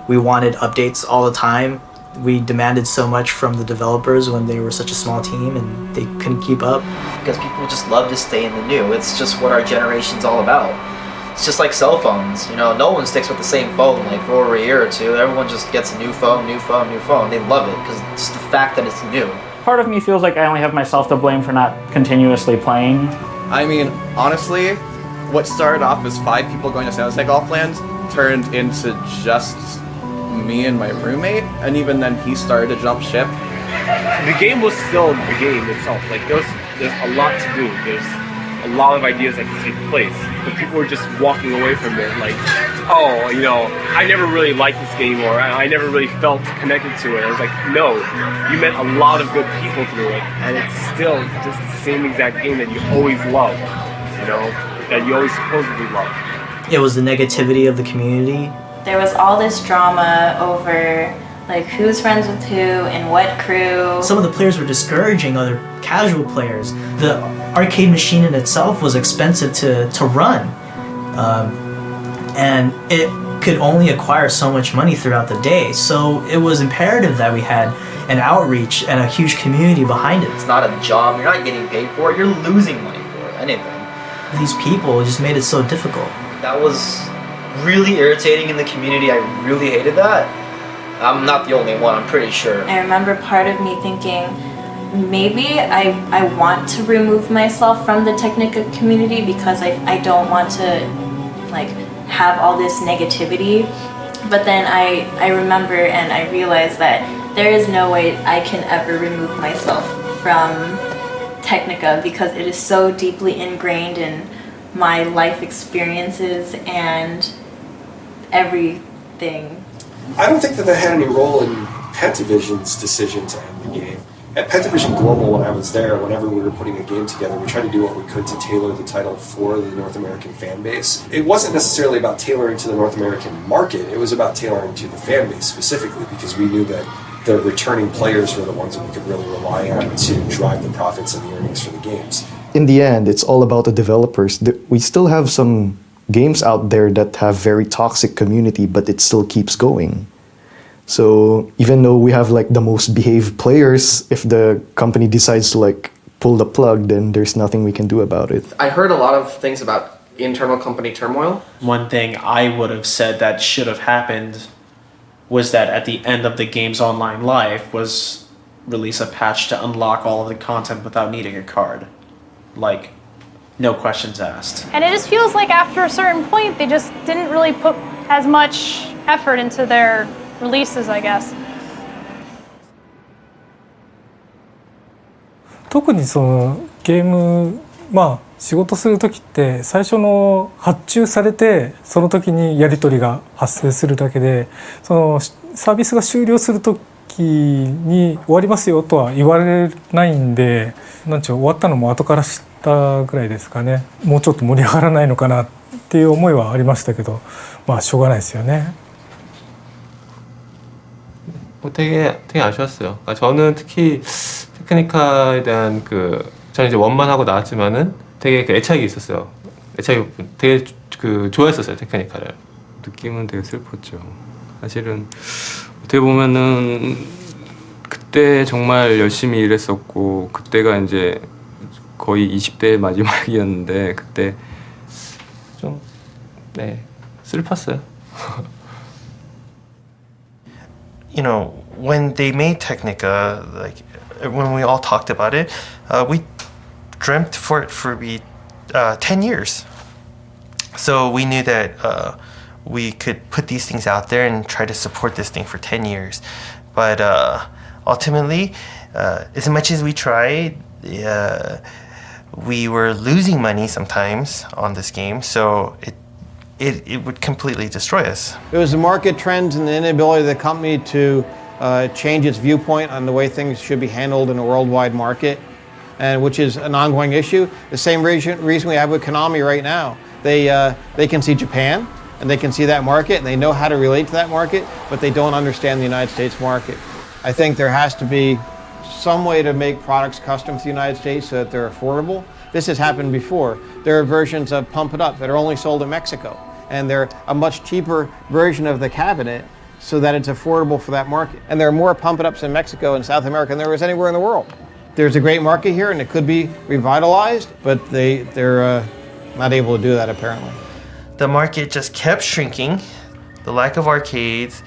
We wanted updates all the time. We demanded so much from the developers when they were such a small team and they couldn't keep up. Because people just love to stay in the new. It's just what our generation's all about. It's just like cell phones, you know, no one sticks with the same phone like for over a year or two. Everyone just gets a new phone, new phone, new phone. They love it because it's just the fact that it's new. Part of me feels like I only have myself to blame for not continuously playing. I mean, honestly, what started off as 5 people going to San Jose Golfland turned into just me and my roommate, and even then he started to jump ship. The game was still the game itself. Like, there's a lot to do. There's a lot of ideas that can take place. But people were just walking away from it like, oh, you know, I never really liked this game, or I never really felt connected to it. I was like, no, you met a lot of good people through it, and it's still just the same exact game that you always loved, you know, that you always supposedly loved. It was the negativity of the community. There was all this drama over like who's friends with who and what crew. Some of the players were discouraging other casual players. The arcade machine in itself was expensive to run. And it could only acquire so much money throughout the day. So it was imperative that we had an outreach and a huge community behind it. It's not a job, you're not getting paid for it, you're losing money for it, anything. These people just made it so difficult. That was really irritating in the community. I really hated that. I'm not the only one, I'm pretty sure. I remember part of me thinking, maybe I want to remove myself from the Technika community because I don't want to like have all this negativity. But then I remember and I realized that there is no way I can ever remove myself from Technika because it is so deeply ingrained in my life experiences and everything. I don't think that had any role in Pentavision's decision to end the game. At Pentavision Global, when I was there, whenever we were putting a game together, we tried to do what we could to tailor the title for the North American fan base. It wasn't necessarily about tailoring to the North American market, it was about tailoring to the fan base specifically, because we knew that the returning players were the ones that we could really rely on to drive the profits and the earnings for the games. In the end, it's all about the developers. We still have some games out there that have very toxic community, but it still keeps going. So even though we have like the most behaved players, if the company decides to like pull the plug, then there's nothing we can do about it. I heard a lot of things about internal company turmoil. One thing I would have said that should have happened was that at the end of the game's online life was release a patch to unlock all of the content without needing a card. Like, no questions asked. And it just feels like after a certain point, they just didn't really put as much effort into their releases, I guess. 特にそのゲーム仕事する時って最初の発注されてその時にやり取りが発生するだけでそのサービスが終了する時に終わりますよとは言われないんで終わったのも後から知ったぐらいですかね。もうちょっと盛り上がらないのかなっていう思いはありましたけどしょうがないですよね. 되게 아쉬웠어요. 그러니까 저는 특히 테크니카에 대한 저는 이제 원만 하고 나왔지만은 되게 애착이 있었어요. 애착이 되게 좋아했었어요, 테크니카를. 느낌은 되게 슬펐죠. 사실은 어떻게 보면은 그때 정말 열심히 일했었고 그때가 이제 거의 20대 마지막이었는데 그때 좀 슬펐어요. You know, when they made Technika, like when we all talked about it, we dreamt for it for 10 years. So we knew that we could put these things out there and try to support this thing for 10 years. But ultimately, as much as we tried, we were losing money sometimes on this game. So it would completely destroy us. It was the market trends and the inability of the company to change its viewpoint on the way things should be handled in a worldwide market, and which is an ongoing issue. The same reason we have with Konami right now. They can see Japan and they can see that market and they know how to relate to that market, but they don't understand the United States market. I think there has to be some way to make products custom to the United States so that they're affordable. This has happened before. There are versions of Pump It Up that are only sold in Mexico, and they're a much cheaper version of the cabinet so that it's affordable for that market. And there are more Pump It Ups in Mexico and South America than there is anywhere in the world. There's a great market here and it could be revitalized, but they're not able to do that apparently. The market just kept shrinking. The lack of arcades,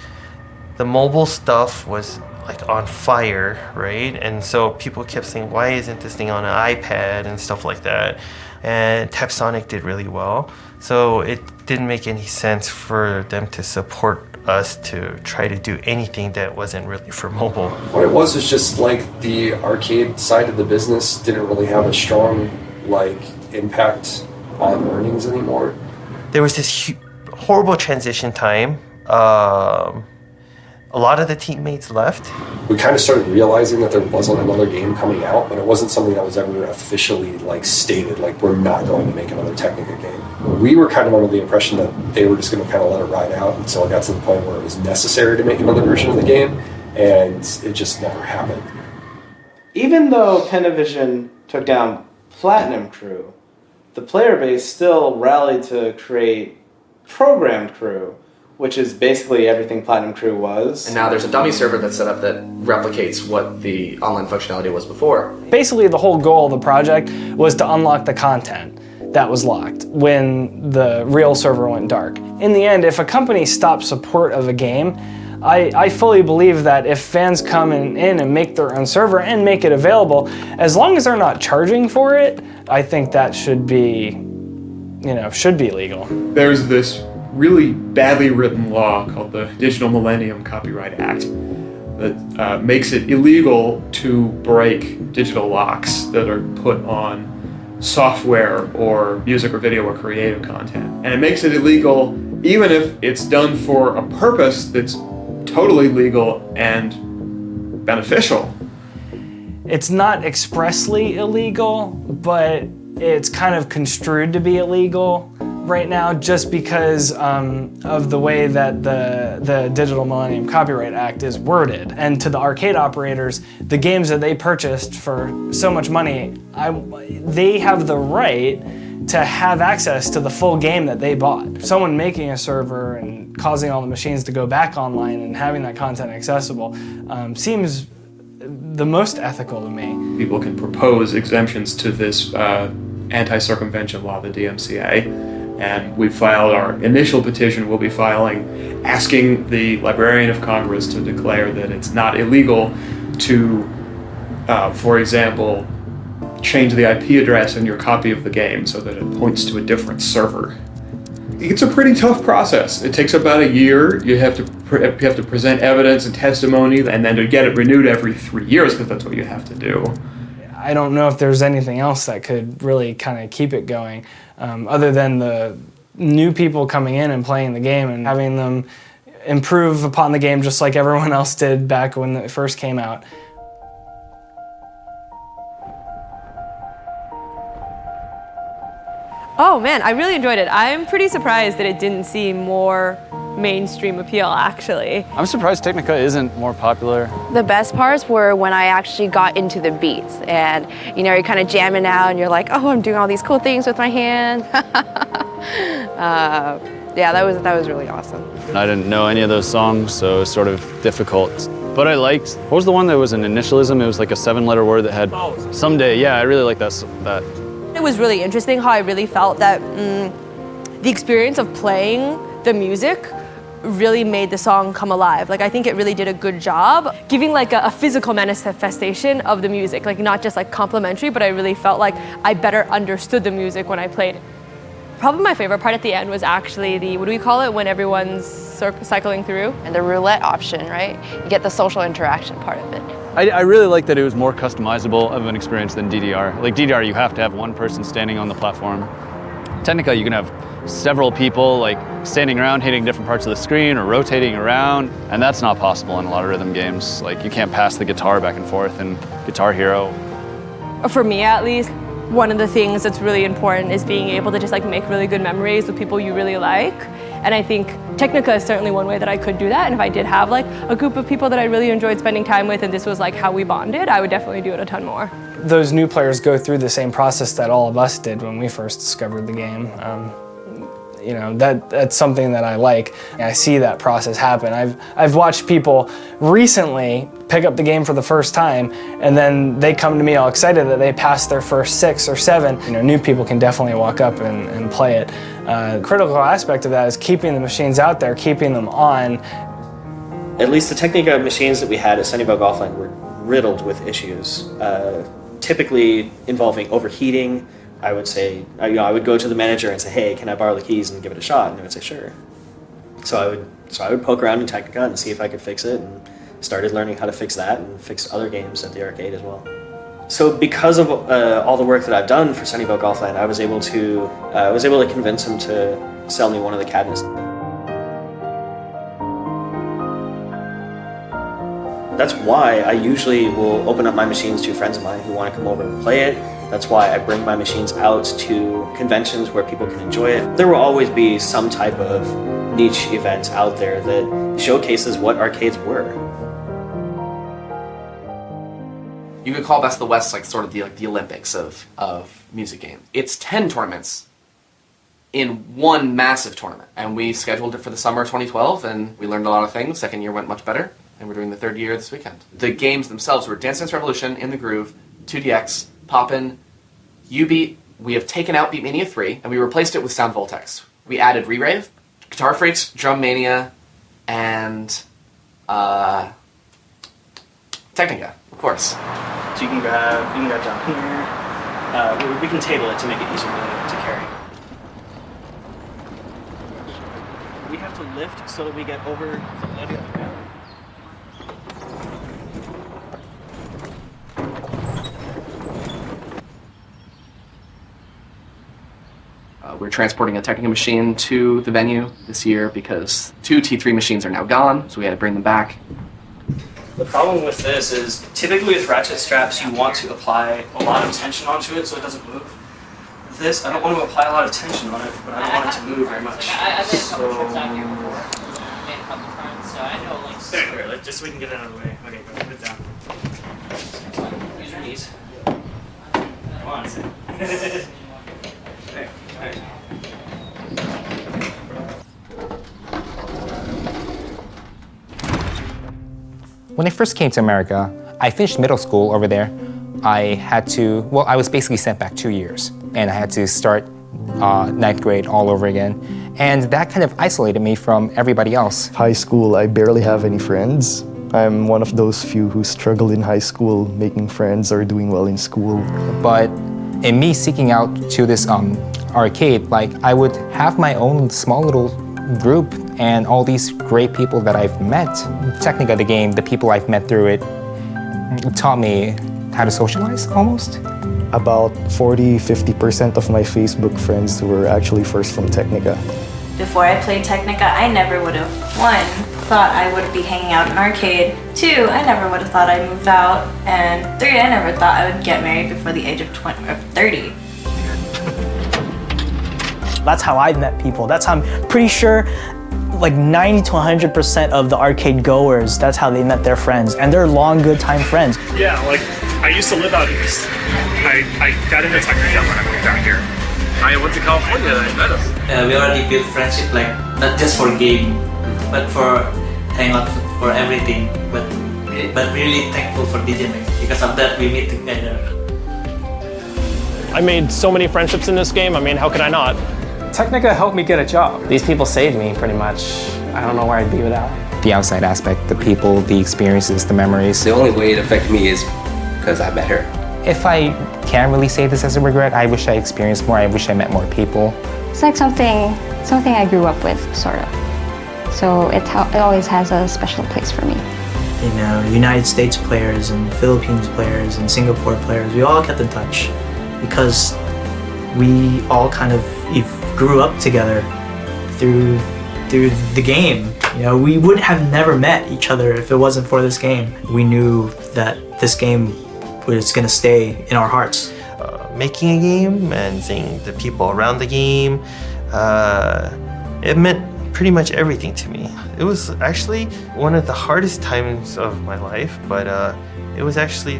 the mobile stuff was like on fire, right? And so people kept saying, why isn't this thing on an iPad and stuff like that? And Tap Sonic did really well. So it didn't make any sense for them to support us to try to do anything that wasn't really for mobile. What it was just like the arcade side of the business didn't really have a strong impact on earnings anymore. There was this horrible transition time. A lot of the teammates left. We kind of started realizing that there wasn't another game coming out, but it wasn't something that was ever officially stated, we're not going to make another Technika game. We were kind of under the impression that they were just going to kind of let it ride out until it got to the point where it was necessary to make another version of the game, and it just never happened. Even though Panavision took down Platinum Crew, the player base still rallied to create Programmed Crew, which is basically everything Platinum Crew was. And now there's a dummy server that's set up that replicates what the online functionality was before. Basically, the whole goal of the project was to unlock the content that was locked when the real server went dark. In the end, if a company stops support of a game, I fully believe that if fans come in and make their own server and make it available, as long as they're not charging for it, I think that should be legal. There's this really badly written law called the Digital Millennium Copyright Act that makes it illegal to break digital locks that are put on software or music or video or creative content. And it makes it illegal even if it's done for a purpose that's totally legal and beneficial. It's not expressly illegal, but it's kind of construed to be illegal right now just because of the way that the Digital Millennium Copyright Act is worded. And to the arcade operators, the games that they purchased for so much money, they have the right to have access to the full game that they bought. Someone making a server and causing all the machines to go back online and having that content accessible seems the most ethical to me. People can propose exemptions to this anti-circumvention law, the DMCA, And we filed our initial petition, we'll be filing, asking the Librarian of Congress to declare that it's not illegal to, for example, change the IP address in your copy of the game so that it points to a different server. It's a pretty tough process. It takes about a year. You have to present evidence and testimony, and then to get it renewed every 3 years, because that's what you have to do. I don't know if there's anything else that could really kind of keep it going, other than the new people coming in and playing the game and having them improve upon the game just like everyone else did back when it first came out. Oh man, I really enjoyed it. I'm pretty surprised that it didn't see more mainstream appeal, actually. I'm surprised Technika isn't more popular. The best parts were when I actually got into the beats and, you know, you're kind of jamming out and you're like, oh, I'm doing all these cool things with my hands. Yeah, that was really awesome. I didn't know any of those songs, so it was sort of difficult. But I liked, what was the one that was an initialism? It was like a 7-letter word that had someday. Yeah, I really like that. It was really interesting how I really felt that the experience of playing the music really made the song come alive. Like, I think it really did a good job giving like a physical manifestation of the music, like not just like complimentary, but I really felt like I better understood the music when I played it. Probably my favorite part at the end was actually the, what do we call it, when everyone's cycling through? And the roulette option, right? You get the social interaction part of it. I really like that it was more customizable of an experience than DDR. Like DDR, you have to have one person standing on the platform. Technika, you can have several people like standing around hitting different parts of the screen or rotating around, and that's not possible in a lot of rhythm games. Like you can't pass the guitar back and forth in Guitar Hero. For me at least, one of the things that's really important is being able to just like make really good memories with people you really like. And I think Technika is certainly one way that I could do that. And if I did have like a group of people that I really enjoyed spending time with and this was like how we bonded, I would definitely do it a ton more. Those new players go through the same process that all of us did when we first discovered the game. You know, that's something that I like. I see that process happen. I've watched people recently pick up the game for the first time, and then they come to me all excited that they passed their first 6 or 7. You know, new people can definitely walk up and play it. Critical aspect of that is keeping the machines out there, keeping them on. At least the Technika machines that we had at Sunnyvale Golfland were riddled with issues, typically involving overheating. I would say, I would go to the manager and say, hey, can I borrow the keys and give it a shot? And they would say, sure. So I would poke around in Technika and see if I could fix it, and started learning how to fix that and fix other games at the arcade as well. So because of all the work that I've done for Sunnyvale Golfland, I was able to convince him to sell me one of the cabinets. That's why I usually will open up my machines to friends of mine who want to come over and play it. That's why I bring my machines out to conventions where people can enjoy it. There will always be some type of niche event out there that showcases what arcades were. You could call Best of the West like sort of the Olympics of music games. It's 10 tournaments in one massive tournament. And we scheduled it for the summer of 2012, and we learned a lot of things. Second year went much better, and we're doing the third year this weekend. The games themselves were Dance Dance Revolution, In the Groove, 2DX, Poppin', U-Beat. We have taken out Beatmania 3, and we replaced it with Sound Voltex. We added Re-Rave, Guitar Freaks, Drum Mania, and Technika, of course. So you can grab down here. We can table it to make it easier to carry. We have to lift so that we get over the levee on the ground. We're transporting a Technika machine to the venue this year because 2 T3 machines are now gone, so we had to bring them back. The problem with this is typically with ratchet straps you want to apply a lot of tension onto it so it doesn't move. With this, I don't want to apply a lot of tension on it, but I don't want it to move very much. Here, just so we can get it out of the way. Okay, go put it down. Use your knees. Come on. There. Alright. When I first came to America, I finished middle school over there. I was basically sent back 2 years, and I had to start ninth grade all over again. And that kind of isolated me from everybody else. High school, I barely have any friends. I'm one of those few who struggled in high school making friends or doing well in school. But in me seeking out to this arcade, like I would have my own small little group and all these great people that I've met. Technika, the game, the people I've met through it taught me how to socialize almost. About 40-50% of my Facebook friends were actually first from Technika. Before I played Technika, I never would have, 1, thought I would be hanging out in an arcade. 2, I never would have thought I'd move out. And 3, I never thought I would get married before the age of 30. That's how I met people. That's how I'm pretty sure like 90 to 100% of the arcade goers, that's how they met their friends. And they're long, good time friends. Yeah, like I used to live out east. I got into Technika when I moved out here. I went to California and I met us. We already built friendship, like not just for game, but for hang out for everything. But really thankful for DJ Max. Because of that, we meet together. I made so many friendships in this game. I mean, how could I not? Technika helped me get a job. These people saved me, pretty much. I don't know where I'd be without. The outside aspect, the people, the experiences, the memories. The only way it affected me is because I met her. If I can't really say this as a regret, I wish I experienced more. I wish I met more people. It's like something I grew up with, sort of. So it always has a special place for me. You know, United States players and Philippines players and Singapore players, we all kept in touch because we all kind of grew up together through the game. You know, we would have never met each other if it wasn't for this game. We knew that this game was going to stay in our hearts. Making a game and seeing the people around the game, it meant pretty much everything to me. It was actually one of the hardest times of my life, but it was actually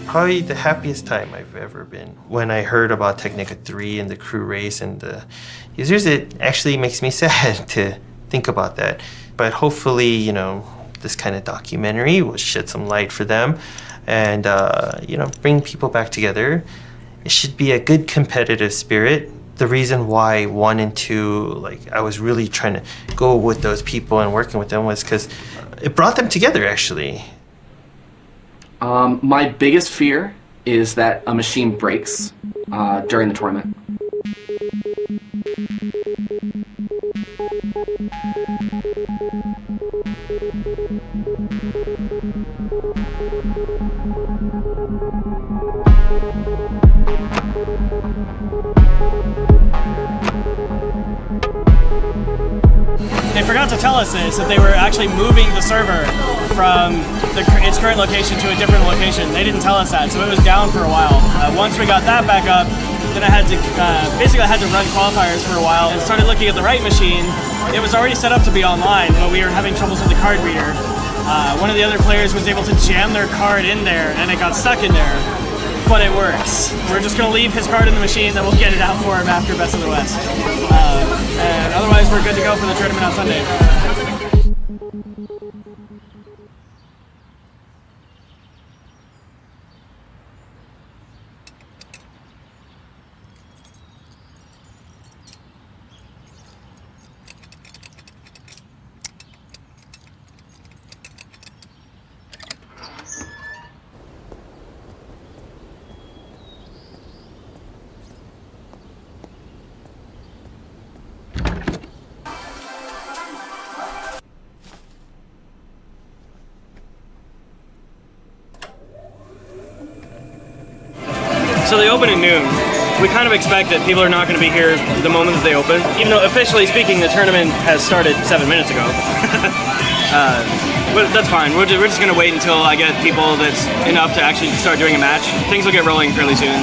probably the happiest time I've ever been. When I heard about Technika 3 and the crew race and the users, it actually makes me sad to think about that. But hopefully, you know, this kind of documentary will shed some light for them and, you know, bring people back together. It should be a good competitive spirit. The reason why 1 and 2, like, I was really trying to go with those people and working with them was because it brought them together, actually. My biggest fear is that a machine breaks during the tournament. They forgot to tell us this, that they were actually moving the server from its current location to a different location. They didn't tell us that, so it was down for a while. Once we got that back up, then I had to, basically I had to run qualifiers for a while and started looking at the right machine. It was already set up to be online, but we were having troubles with the card reader. One of the other players was able to jam their card in there and it got stuck in there. But it works. We're just going to leave his card in the machine, then we'll get it out for him after Best of the West. And otherwise, we're good to go for the tournament on Sunday. So they open at noon. We kind of expect that people are not going to be here the moment that they open. Even though officially speaking, the tournament has started 7 minutes ago. But that's fine. We're just going to wait until I get people that's enough to actually start doing a match. Things will get rolling fairly soon.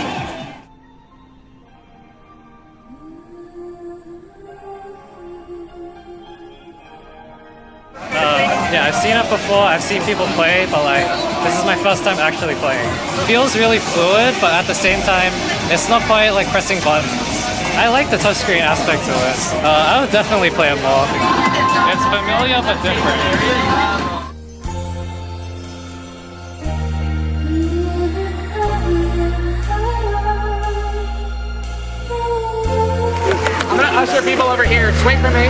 Yeah, I've seen it before, I've seen people play, but like, this is my first time actually playing. It feels really fluid, but at the same time, it's not quite like pressing buttons. I like the touchscreen aspect to it. I would definitely play it more. It's familiar, but different. over here. Just wait for me.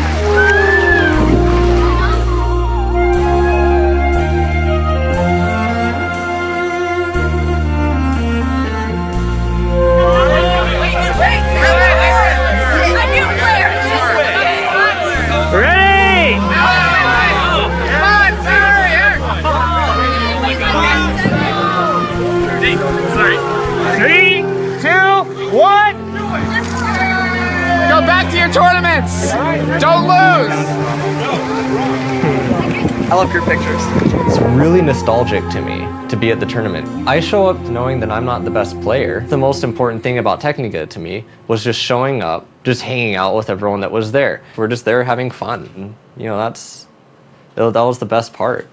Ready? Three, two, one. Go back to your tournaments. Don't lose. I love group pictures. It's really nostalgic to me to be at the tournament. I show up knowing that I'm not the best player. The most important thing about Technika to me was just showing up, just hanging out with everyone that was there. We're just there having fun. And, you know, that was the best part.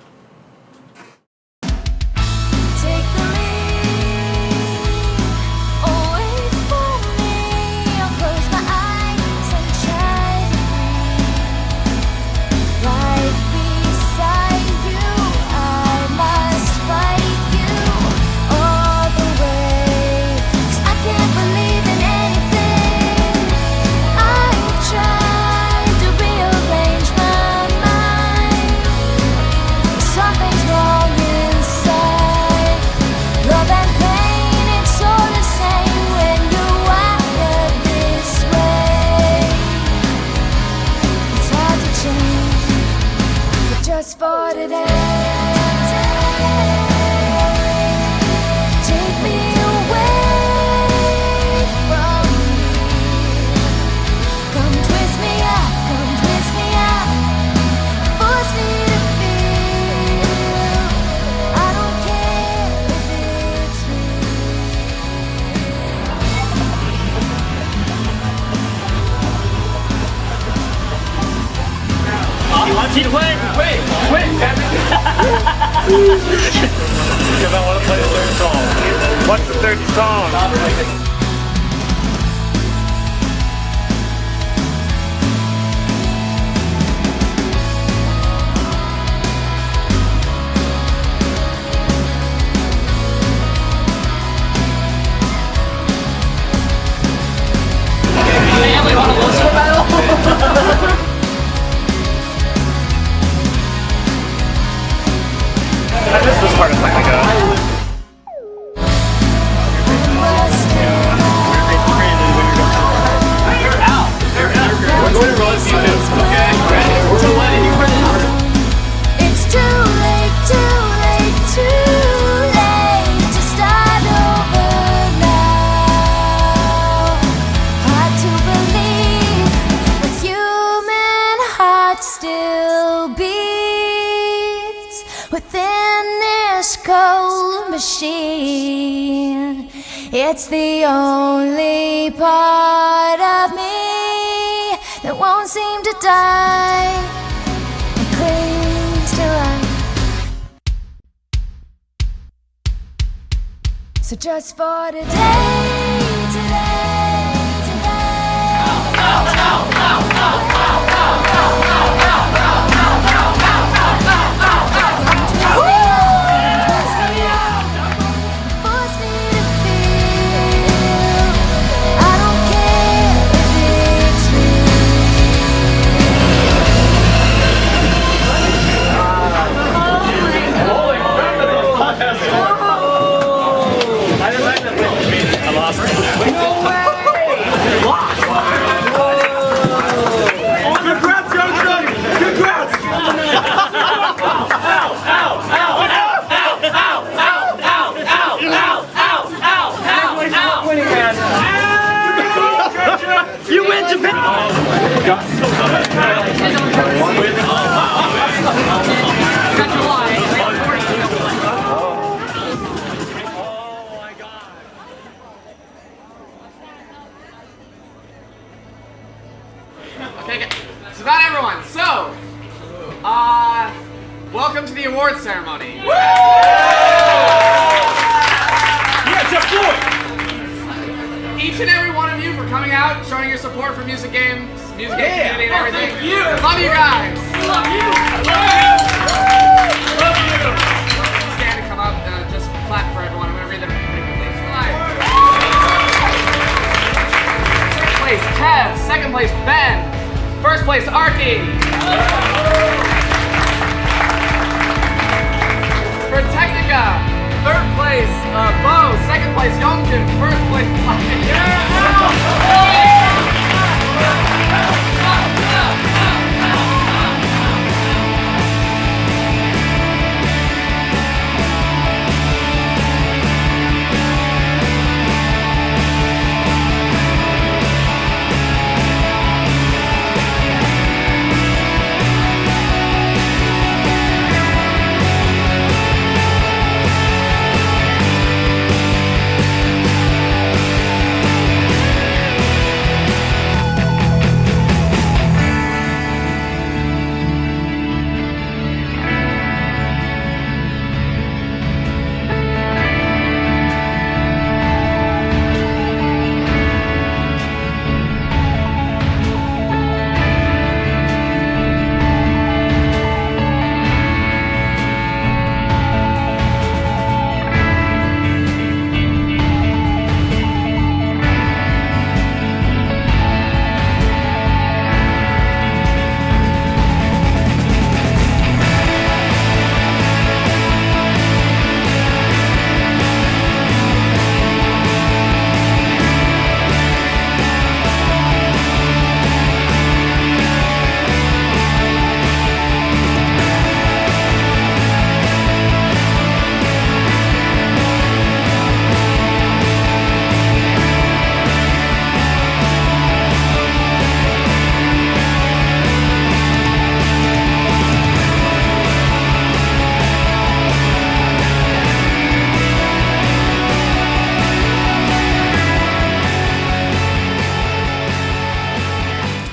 Just for today. Take me away from me. Come twist me up, force me to feel. I don't care if it's real. He wants you to win. Wait, because I want to play the third song. What's the third song? Hey, we want a low score battle? I missed this part of Technika. It's too late to start over now. Hard to believe the human heart still beats within this cold machine. It's the only part of me that won't seem to die and clings to life. So just for today. I lost it. No way! You lost! Oh, congrats, young Johnny! Congrats! You win Japan! Oh my God. Okay, so not everyone. So, welcome to the awards ceremony. Each and every one of you for coming out, showing your support for music games, music game community and everything. Thank you. Love you guys. Love you. Love you. Stand and come up. Just clap for everyone. I'm gonna read them pretty quickly. Third place, Kev. Second place, Ben. First place, Arky. For Technika, third place, Bo. Second place, Youngjin. First place,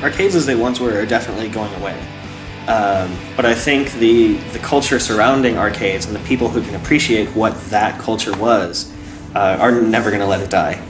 Arcades as they once were are definitely going away. But I think the culture surrounding arcades and the people who can appreciate what that culture was are never going to let it die.